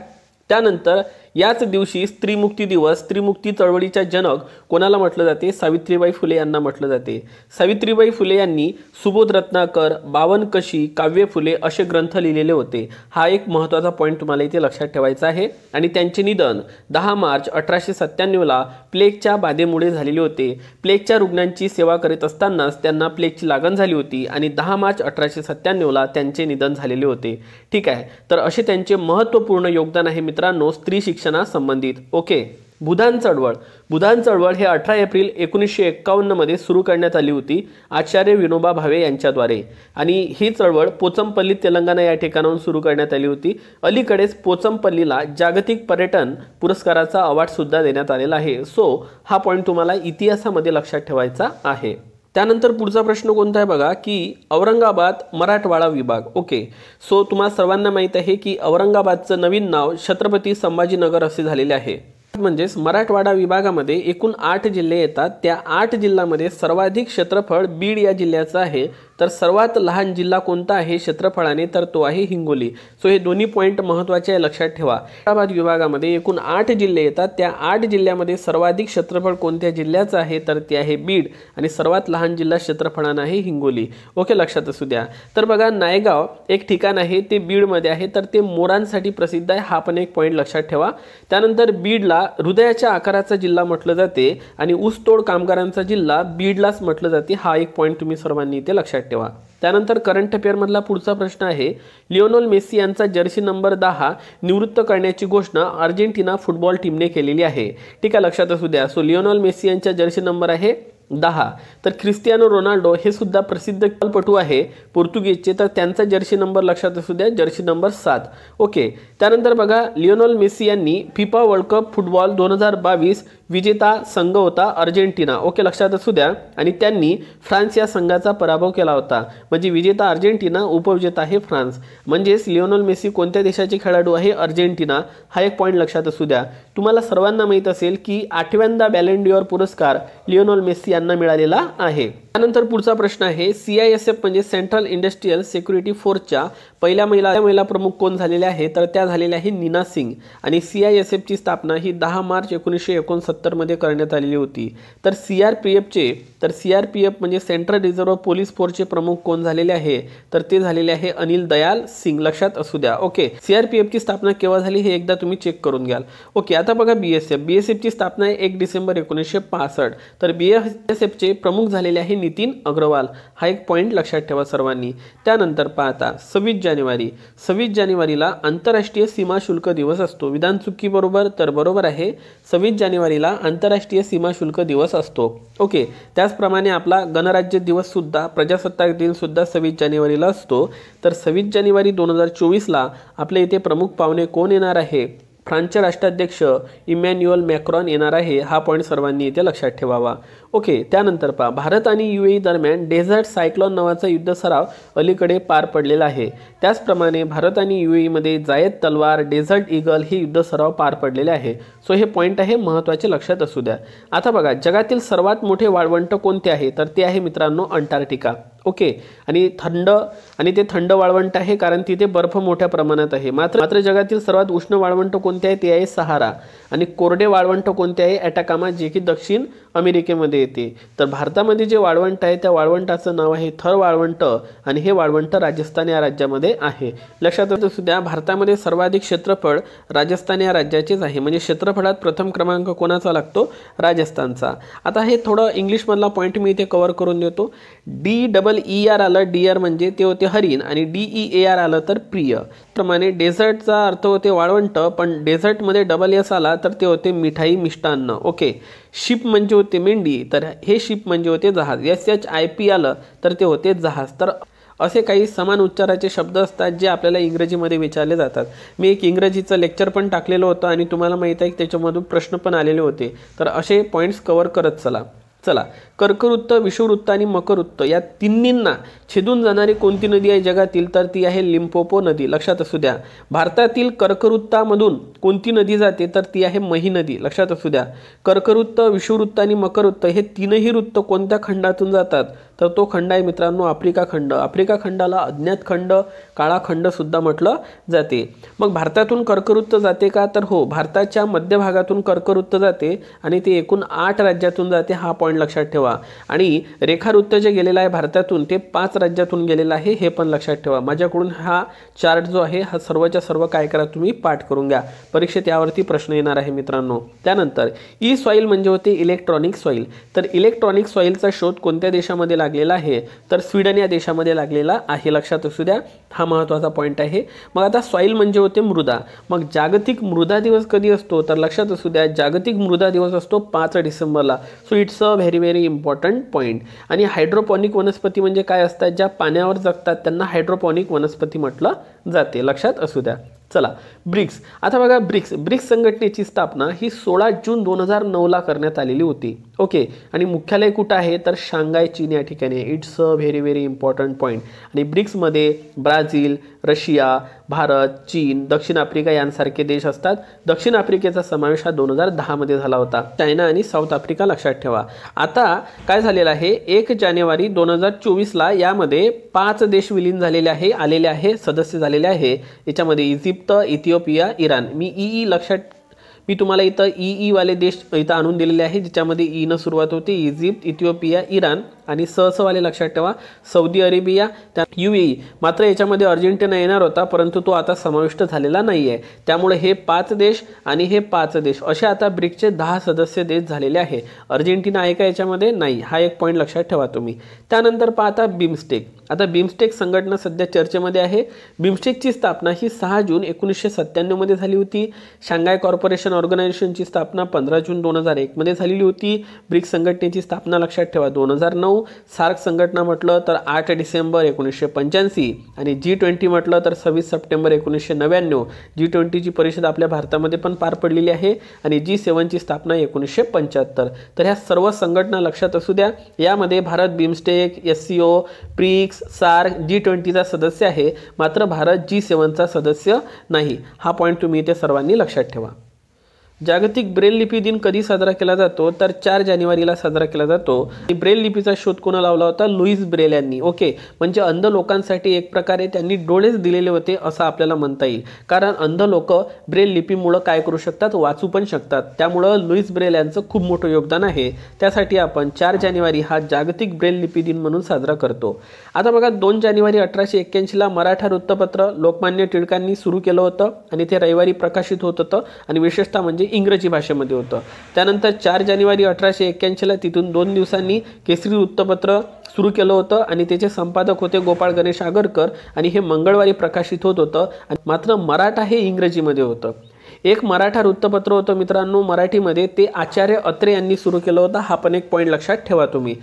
त्यानंतर याच दिवशी स्त्रीमुक्ती दिवस, स्त्रीमुक्ती चळवळीच्या जनक कोणाला म्हटलं जाते? सावित्रीबाई फुले यांना म्हटलं जाते. सावित्रीबाई फुले यांनी सुबोध रत्नाकर, बावनकशी, काव्य फुले असे ग्रंथ लिहिलेले होते. हा एक महत्त्वाचा पॉईंट तुम्हाला इथे लक्षात ठेवायचा आहे. आणि त्यांचे निधन 10 मार्च 1897ला प्लेगच्या बाधेमुळे झालेले होते. प्लेगच्या रुग्णांची सेवा करीत असतानाच त्यांना प्लेगची लागण झाली होती आणि 10 मार्च 1897ला त्यांचे निधन झालेले होते. ठीक आहे, तर असे त्यांचे महत्त्वपूर्ण योगदान आहे मित्रांनो स्त्री शिक्षणासंबंधित. ओके, भूदान चळवळ. भूदान चळवळ हे 18 एप्रिल 1951 मध्ये सुरू करण्यात आली होती आचार्य विनोबा भावे यांच्याद्वारे आणि ही चळवळ पोचमपल्ली तेलंगणा या ठिकाणाहून सुरू करण्यात आली होती. अलीकडेच पोचमपल्लीला जागतिक पर्यटन पुरस्काराचा अवॉर्ड सुद्धा देण्यात आलेला आहे. सो हा पॉईंट तुम्हाला इतिहासामध्ये लक्षात ठेवायचा आहे. त्यानंतर पुढचा प्रश्न कोणता आहे बघा की औरंगाबाद मराठवाडा विभाग. ओके, सो तुम्हाला सर्वांना माहित आहे की औरंगाबादचं नवीन नाव छत्रपती संभाजीनगर असे झालेले आहे. म्हणजेच मराठवाडा विभागामध्ये एकूण 8 जिल्हे येतात. त्या 8 जिल्ह्यामध्ये सर्वाधिक क्षेत्रफळ बीड या जिल्ह्याचं आहे. तर सर्वात लहान जिल्हा कोणता आहे क्षेत्रफळाने, तर तो आहे हिंगोली. सो हे दोन्ही पॉईंट महत्त्वाचे आहे, लक्षात ठेवा. औरंगाबाद विभागामध्ये एकूण 8 जिल्हे येतात. त्या 8 जिल्ह्यामध्ये सर्वाधिक क्षेत्रफळ कोणत्या जिल्ह्याचं आहे, तर ते आहे बीड आणि सर्वात लहान जिल्हा क्षेत्रफळाने आहे हिंगोली. ओके, लक्षात असू द्या. तर बघा नायगाव एक ठिकाण आहे ते बीडमध्ये आहे, तर ते मोरांसाठी प्रसिद्ध आहे. हा पण एक पॉईंट लक्षात ठेवा. त्यानंतर बीडला हृदयाच्या आकाराचा जिल्हा म्हटलं जाते आणि ऊसतोड कामगारांचा जिल्हा बीडलाच म्हटलं जाते. हा एक पॉईंट तुम्ही सर्वांनी इथे लक्षात ठेवा. त्यानंतर करंट अफेअर मधला पुढचा प्रश्न आहे लिओनेल मेसी यांचा जर्सी नंबर 10 निवृत्त करण्याची घोषणा अर्जेंटिना फुटबॉल टीमने केलेली आहे. ठीक आहे, लक्षात असू द्या. सो लिओनेल मेसी यांचा जर्सी नंबर आहे 10. तर क्रिस्टियानो रोनाल्डो हे सुद्धा प्रसिद्ध खेळपटू आहे पोर्तुगीजचे, तर त्यांचा जर्सी नंबर लक्षात असू द्या, जर्सी नंबर 7. ओके, त्यानंतर बघा लिओनेल मेसी यांनी फिफा वर्ल्ड कप फुटबॉल 2022 विजेता संघ होता अर्जेंटिना. ओके, लक्षात असू द्या. आणि त्यांनी फ्रान्स या संघाचा पराभव केला होता. म्हणजे विजेता अर्जेंटिना, उपविजेता आहे फ्रान्स. म्हणजेच लिओनेल मेसी कोणत्या देशाचे खेळाडू आहे, अर्जेंटिना. हा एक पॉईंट लक्षात असू द्या. तुम्हाला सर्वांना माहित असेल की 8व्यांदा बॅलन डी ऑर पुरस्कार लिओनेल मेसी यांना मिळालेला आहे. त्यानंतर पुढचा प्रश्न आहे CISF म्हणजे सेंट्रल इंडस्ट्रियल सिक्युरिटी फोर्सच्या पहिल्या महिला प्रमुख कोण झालेल्या आहे, तर त्या झालेल्या आहे नीना सिंग. आणि CISF ची स्थापना ही 10 मार्च 1969 मध्ये करण्यात आलेली होती. तर CRPF म्हणजे सेंट्रल रिझर्व्ह पोलीस फोर्सचे प्रमुख कोण झालेले आहे, तर ते झालेले आहे अनिल दयाल सिंग. लक्षात असू द्या. ओके, CRPF ची स्थापना केव्हा झाली हे एकदा तुम्ही चेक करून घ्याल. ओके, आता बघा BSF ची स्थापना आहे 1 डिसेंबर 1965. तर BSF चे प्रमुख झालेले आहे नितीन अग्रवाल. हा एक पॉईंट लक्षात ठेवा सर्वांनी. त्यानंतर पाहता 26 जानेवारीला आंतरराष्ट्रीय सीमा शुल्क दिवस असतो. विधान चुकी बरोबर, तर बरोबर आहे. 26 जानेवारीला आंतरराष्ट्रीय सीमा शुल्क दिवस असतो. ओके, त्याचप्रमाणे आपला गणराज्य दिवस सुद्धा, प्रजासत्ताक दिन सुद्धा 26 जानेवारीला असतो. तर 26 जानेवारी 2024ला आपल्या इथे प्रमुख पाहुणे कोण येणार आहे, फ्रान्सचे राष्ट्राध्यक्ष इमॅन्युअल मॅक्रॉन येणार आहे. हा पॉईंट सर्वांनी इथे लक्षात ठेवावा. ओके, त्यानंतर पहा भारत आणि UAE दरम्यान डेझर्ट सायक्लोन नावाचा युद्ध सराव अलीकडे पार पडलेला आहे. त्याचप्रमाणे भारत आणि UAE मध्ये जायद तलवार, डेझर्ट ईगल हे युद्ध सराव पार पडलेले आहे. सो हे पॉईंट आहे महत्त्वाचे, लक्षात असू द्या. आता बघा जगातील सर्वात मोठे वाळवंट कोणते आहे, तर ते आहे मित्रांनो अंटार्क्टिका. ओके, आणि ते थंड वाळवंट आहे कारण तिथे बर्फ मोठ्या प्रमाणात आहे. मात्र जगातील सर्वात उष्ण वाळवंट कोणते आहे, ते आहे सहारा. आणि कोरडे वाळवंट कोणते आहे, ॲटाकामा, जे की दक्षिण अमेरिकेमध्ये येते. तर भारतामध्ये जे वाळवंट आहे त्या वाळवंटाचं नाव आहे थर वाळवंट आणि हे वाळवंट राजस्थान या राज्यामध्ये आहे. लक्षात असू द्या, भारतामध्ये सर्वाधिक क्षेत्रफळ राजस्थान या राज्याचेच आहे. म्हणजे क्षेत्रफळात प्रथम क्रमांक कोणाचा लागतो, राजस्थानचा. आता हे थोडं इंग्लिशमधला पॉईंट मी इथे कव्हर करून देतो. DEER आलं, डिअर म्हणजे ते होते हरिण आणि DEAR आलं तर प्रिय. प्रमाणे डेझर्टचा अर्थ होते वाळवंट, पण डेझर्टमध्ये DS आला तर ते होते मिठाई, मिष्टान्न. ओके, शिप म्हणजे होते मेंढी, तर हे शिप म्हणजे होते जहाज. SHIP आलं तर ते होते जहाज. तर असे काही समान उच्चाराचे शब्द असतात जे आपल्याला इंग्रजीमध्ये विचारले जातात. मी एक इंग्रजीचं लेक्चर पण टाकलेलं होतं आणि तुम्हाला माहिती आहे की त्याच्यामधून प्रश्न पण आलेले होते. तर असे पॉईंट्स कव्हर करत चला. कर्कवृत्त, विषुववृत्त आणि मकरवृत्त या तिन्हींना छेदून जाणारी कोणती नदी आहे जगातील, तर ती आहे लिम्पोपो नदी. लक्षात असू द्या. भारतातील कर्कवृत्तामधून कोणती नदी जाते, तर ती आहे मही नदी. लक्षात असू द्या. कर्कवृत्त, विषुववृत्त आणि मकरवृत्त हे तीनही वृत्त कोणत्या खंडातून जातात, तर तो खंड आहे मित्रांनो आफ्रिका खंड. आफ्रिका खंडाला अज्ञात खंड, काळा खंड सुद्धा म्हटलं जाते. मग भारतातून कर्कवृत्त जाते का, तर हो, भारताच्या मध्यभागातून कर्कवृत्त जाते आणि ते एकूण 8 राज्यातून जाते. हा पॉईंट लक्षात ठेवा. आणि रेखावृत्त जे गेलेलं आहे भारतातून ते 5 राज्यातून गेलेलं आहे, हे पण लक्षात ठेवा. माझ्याकडून हा चार्ट जो आहे हा सर्वच्या सर्व काय करा, तुम्ही पाठ करून घ्या. परीक्षेत यावरती प्रश्न येणार आहे मित्रांनो. त्यानंतर ई सॉईल म्हणजे होते इलेक्ट्रॉनिक सॉईल. तर इलेक्ट्रॉनिक सॉईलचा शोध कोणत्या देशामध्ये लागलेला आहे तर स्वीडन या देशामध्ये लागलेला आहे, लक्षात असू द्या, हा महत्त्वाचा पॉईंट आहे. मग आता सॉईल म्हणजे होते मृदा. मग जागतिक मृदा दिवस कधी असतो तर लक्षात असू द्या, जागतिक मृदा दिवस असतो 5 डिसेंबरला. So it's a very very important point. आणि हायड्रोपॉनिक वनस्पती म्हणजे काय असतात, ज्या पाण्यावर जगतात त्यांना हायड्रोपॉनिक वनस्पती म्हटलं जाते, लक्षात असू द्या. चला ब्रिक्स. आता बघा ब्रिक्स संघटनेची स्थापना ही 16 जून 2009ला करण्यात आलेली होती. ओके. आणि मुख्यालय कुठं आहे तर शांघाय चीन या ठिकाणी. It's a very very important point. आणि ब्रिक्समध्ये ब्राझील, रशिया, भारत, चीन, दक्षिण आफ्रिका यांसारखे देश असतात. दक्षिण आफ्रिकेचा समावेश हा 2010 मध्ये झाला होता. चायना आणि साऊथ आफ्रिका लक्षात ठेवा. आता काय झालेलं आहे, 1 जानेवारी 2024ला यामध्ये 5 देश विलीन झालेले आहे, आलेले आहे, सदस्य झालेले आहे. याच्यामध्ये इजिप्त, इथिओपिया, इराण. मी तुम्हाला इथं ई वाले देश इथं आणून दिलेले आहे, ज्याच्यामध्ये ई न सुरुवात होते. इजिप्त, इथिओपिया, इराण आणि वाले लक्षात ठेवा सौदी अरेबिया, त्या UAE. मात्र याच्यामध्ये अर्जेंटिना येणार होता, परंतु तो आता समाविष्ट झालेला नाही आहे. त्यामुळे हे 5 देश आणि हे 5 देश असे आता ब्रिक्सचे 10 सदस्य देश झालेले आहे. अर्जेंटिना आहे का याच्यामध्ये? नाही. हा एक पॉईंट लक्षात ठेवा तुम्ही. त्यानंतर पाहता बिमस्टेक. आता बिमस्टेक संघटना सध्या चर्चेमध्ये आहे. बिमस्टेकची स्थापना ही 6 जून 1997 मध्ये झाली होती. शांघाय कॉर्पोरेशन ऑर्गनायझेशनची स्थापना 15 जून 2001 मध्ये झालेली होती. ब्रिक्स संघटनेची स्थापना लक्षात ठेवा 2009. सार्क संघटना म्हटलं तर 8 डिसेंबर 1985 आणि G20 म्हटलं तर 26 सप्टेंबर 1999. G20ची परिषद आपल्या भारतामध्ये पण पार पडलेली आहे आणि G7ची स्थापना 1975. तर ह्या सर्व संघटना लक्षात असू द्या. यामध्ये Bharat BIMSTEC, SCO, BRICS, SAARC, G20चा सदस्य आहे, मात्र भारत G7चा सदस्य नाही. हा पॉईंट तुम्ही इथे सर्वांनी लक्षात ठेवा. जागतिक ब्रेल लिपी दिन कधी साजरा केला जातो तर 4 जानेवारीला साजरा केला जातो. ब्रेल लिपीचा शोध कोणा लावला होता? लुईस ब्रेल यांनी. ओके. म्हणजे अंध लोकांसाठी एक प्रकारे त्यांनी डोळेच दिलेले होते असं आपल्याला म्हणता येईल, कारण अंध लोक ब्रेल लिपीमुळे काय करू शकतात, वाचू पण शकतात. त्यामुळं लुईस ब्रेल यांचं खूप मोठं योगदान आहे. त्यासाठी आपण 4 जानेवारी हा जागतिक ब्रेल लिपी दिन म्हणून साजरा करतो. आता बघा 2 जानेवारी 1881ला मराठा वृत्तपत्र लोकमान्य टिळकांनी सुरू केलं होतं आणि ते रविवारी प्रकाशित होत होतं आणि विशेषतः म्हणजे इंग्रजी भाषेमध्ये होतं. त्यानंतर 4 जानेवारी 1881ला तिथून 2 दिवसांनी केसरी वृत्तपत्र सुरू केलं होतं आणि त्याचे संपादक होते गोपाळ गणेश आगरकर आणि हे मंगळवारी प्रकाशित होत होतं. मात्र मराठा हे इंग्रजीमध्ये होतं. एक मराठा वृत्तपत्र होतं मित्रांनो मराठीमध्ये, ते आचार्य अत्रे यांनी सुरू केलं होतं. हा पण एक पॉईंट लक्षात ठेवा तुम्ही.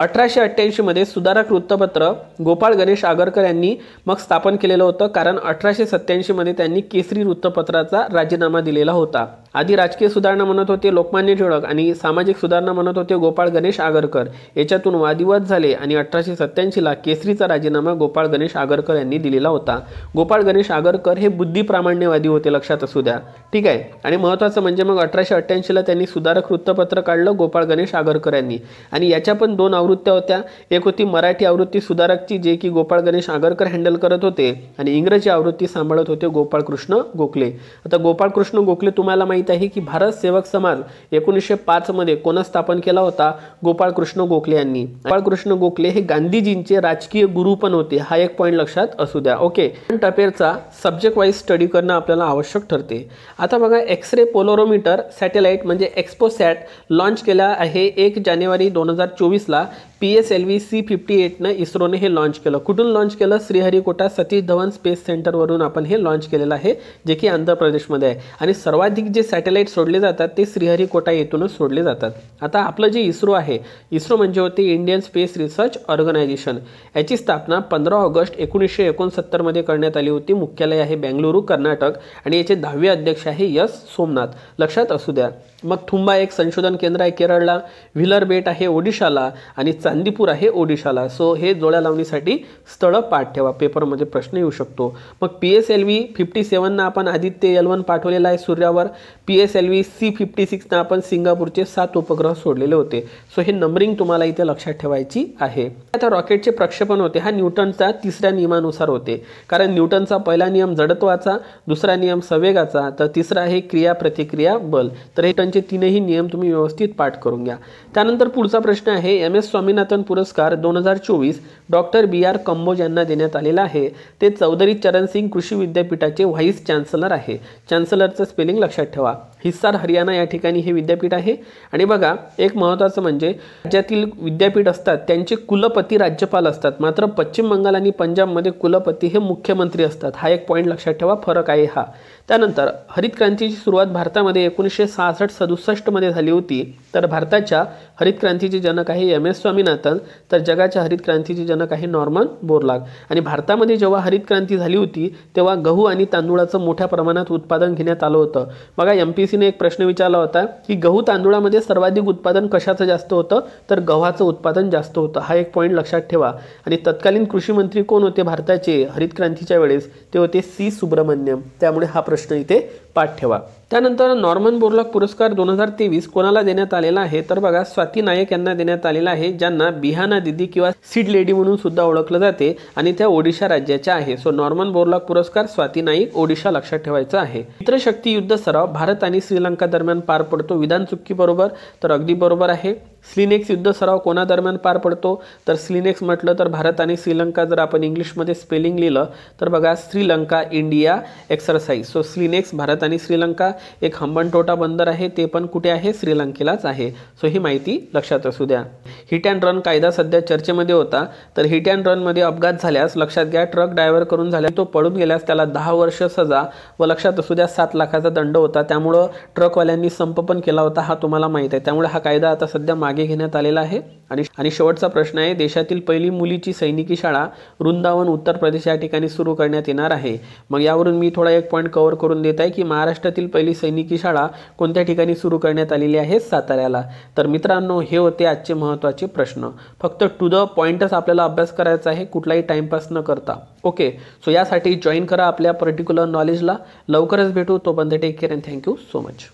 1888 मध्ये सुधारक वृत्तपत्र गोपाळ गणेश आगरकर यांनी मग स्थापन केलेलं होतं, कारण 1887 मध्ये त्यांनी केसरी वृत्तपत्राचा राजीनामा दिलेला होता. आधी राजकीय सुधारणा म्हणत होते लोकमान्य टिळक आणि सामाजिक सुधारणा म्हणत होते गोपाळ गणेश आगरकर. याच्यातून वादविवाद झाले आणि 1887ला केसरीचा राजीनामा गोपाळ गणेश आगरकर यांनी दिलेला होता. गोपाळ गणेश आगरकर हे बुद्धिप्रामाण्यवादी होते, लक्षात असू द्या. ठीक आहे. आणि महत्त्वाचं म्हणजे मग 1888ला त्यांनी सुधारक वृत्तपत्र काढलं गोपाळ गणेश आगरकर यांनी. आणि याच्या पण 2 आवृत्त्या होत्या. एक होती मराठी आवृत्ती सुधारकची, जे की गोपाळ गणेश आगरकर हँडल करत होते, आणि इंग्रजी आवृत्ती सांभाळत होते गोपाळकृष्ण गोखले. आता गोपाळकृष्ण गोखले तुम्हाला माहित आहे की भारत सेवक समाज 1905 मध्ये कोण स्थापन केला होता? गोपाळकृष्ण गोखले यांनी. गोपाळकृष्ण गोखले हे गांधीजींचे राजकीय गुरु पण होते. हा एक पॉईंट लक्षात असू द्या. ओके. करंट अफेअरचा सब्जेक्ट वाईज स्टडी करणं आपल्याला आवश्यक ठरते. आता बघा एक्सरे पोलरोमीटर सॅटेलाइट म्हणजे एक्सपोसॅट लॉन्च केला आहे 1 जानेवारी 2024ला. PSLV C58 इस्रोने हे लॉन्च केलं. कुठून लॉन्च केलं? श्रीहरिकोटा सतीश धवन स्पेस सेंटरवरून आपण हे लॉन्च केलेलं आहे, जे की आंध्र प्रदेशमध्ये आहे. आणि सर्वाधिक जे सॅटेलाइट सोडले जातात ते श्रीहरिकोटा येथूनच सोडले जातात. आता आपलं जे इस्रो आहे, इस्रो म्हणजे होते इंडियन स्पेस रिसर्च ऑर्गनायझेशन. याची स्थापना 15 ऑगस्ट 1969 मध्ये करण्यात आली होती. मुख्यालय आहे बेंगळुरू, कर्नाटक, आणि याचे 10वे अध्यक्ष आहे S सोमनाथ. लक्षात असू द्या. मग थुंबा एक संशोधन केंद्र आहे केरळला, व्हिलर बेट आहे ओडिशाला, आणि चांदीपूर आहे ओडिशाला. सो हे जोड्या लावणीसाठी स्थळ पाठ ठेवा, पेपरमध्ये प्रश्न येऊ शकतो. मग PSLV 57 आपण आदित्य L1 पाठवलेला आहे सूर्यावर. PSLV C56 आपण सिंगापूरचे 7 उपग्रह सोडलेले होते. सो हे नंबरिंग तुम्हाला इथे लक्षात ठेवायची आहे. आता रॉकेटचे प्रक्षेपण होते हा न्यूटनचा 3ऱ्या नियमानुसार होते, कारण न्यूटनचा पहिला नियम जडत्वाचा, दुसरा नियम संवेगाचा, तर तिसरा आहे क्रिया प्रतिक्रिया बल. तर हे न्यूटनचे 3ही नियम तुम्ही व्यवस्थित पाठ करून घ्या. त्यानंतर पुढचा प्रश्न आहे MS स्वामीनाथन पुरस्कार 2024 डॉक्टर BR कंबोज यांना देण्यात आलेला आहे. ते चौधरी चरण सिंग कृषी विद्यापीठाचे व्हाईस चान्सलर आहे. चान्सलरचं स्पेलिंग लक्षात ठेवा. हिसार हरियाणा या ठिकाणी हे विद्यापीठ आहे। आणि बघा एक महत्त्वाचं म्हणजे राज्यातील विद्यापीठ असतात त्यांचे कुलपती राज्यपाल असतात, मात्र पश्चिम बंगाल आणि पंजाबमध्ये कुलपती हे मुख्यमंत्री असतात। हा एक पॉईंट लक्षात ठेवा, फरक आहे हा। त्यानंतर हरित क्रांतीची सुरुवात भारतामध्ये 1966-67 मध्ये झाली होती। तर भारताच्या हरित क्रांतीचे जनक आहे MS स्वामीनाथन, तर जगाच्या हरित क्रांतीचे जनक आहे नॉर्मन बोरलॉग। आणि भारतामध्ये जेव्हा हरित क्रांती झाली होती तेव्हा गहू आणि तांदूळाचं मोठ्या प्रमाणात उत्पादन घेण्यात आलं होतं। बघा MPSCने एक प्रश्न विचारला होता की गहू तांदूळामध्ये सर्वाधिक उत्पादन कशाचं जास्त होतं, तर गव्हाचं उत्पादन जास्त होतं। हा एक पॉईंट लक्षात ठेवा। आणि तत्कालीन कृषी मंत्री कोण होते भारताचे हरित क्रांतीच्या वेळेस, ते होते C सुब्रमण्यम। त्यामुळे हा प्रश्न इथे पाठ ठेवा। त्यानंतर नॉर्मन बोरलॉग पुरस्कार 2023 कोणाला देण्यात आलेला आहे, तर बघा स्वाती नायक यांना देण्यात आलेला आहे, ज्यांना बिहाना दीदी किंवा सीड लेडी म्हणून सुद्धा ओळखलं जाते आणि त्या ओडिशा राज्याच्या आहे। सो नॉर्मन बोरलॉग पुरस्कार स्वाती नाईक ओडिशा लक्षात ठेवायचं आहे। मित्रशक्ती युद्ध सराव भारत आणि श्रीलंका दरम्यान पार पडतो, विधान चुकी बरोबर, तर अगदी बरोबर आहे। स्लिनेक्स युद्ध सराव कोणादरम्यान पार पडतो, तर स्लिनेक्स म्हटलं तर भारत आणि श्रीलंका जर आपण इंग्लिशमध्ये स्पेलिंग लिहिलं तर बघा Sri Lanka India exercise. So SLINEX Bharat आणि श्रीलंका। एक हंबनटोटा बंदर आहे ते पण कुठे आहे, श्रीलंकेलाच आहे। सो ही माहिती लक्षात असू द्या। हिट अँड रन कायदा सध्या चर्चेमध्ये होता, तर हिट अँड रन मध्ये अपघात झाल्यास लक्षात घ्या ट्रक ड्रायव्हर करून झाला तो पळून गेल्यास त्याला 10 वर्ष सजा व लक्षात असू द्या 7 लाखाचा दंड होता। त्यामुळे ट्रकवाल्यांनी संप पण केला होता, हा तुम्हाला माहित आहे। त्यामुळे हा कायदा आता सध्या मागे घेण्यात आलेला आहे। आणि शेवटचा प्रश्न आहे, देशातील पहिली मुलीची सैनिकी शाळा वृंदावन उत्तर प्रदेश या ठिकाणी सुरू करण्यात येणार आहे। मग यावरून मी थोडा एक पॉईंट कव्हर करून देत आहे की महाराष्ट्रातील पहिली सैनिकी शाळा कोणत्या ठिकाणी सुरू करण्यात आलेली आहे, साताऱ्याला। तर मित्रांनो हे होते आजचे महत्त्वाचे प्रश्न। फक्त टू द पॉइंटच आपल्याला अभ्यास करायचा आहे, कुठलाही टाइमपास न करता। ओके, सो यासाठी जॉईन करा आपल्या पर्टिक्युलर नॉलेजला। लवकरच भेटू, तोपर्यंत take care and thank you so much.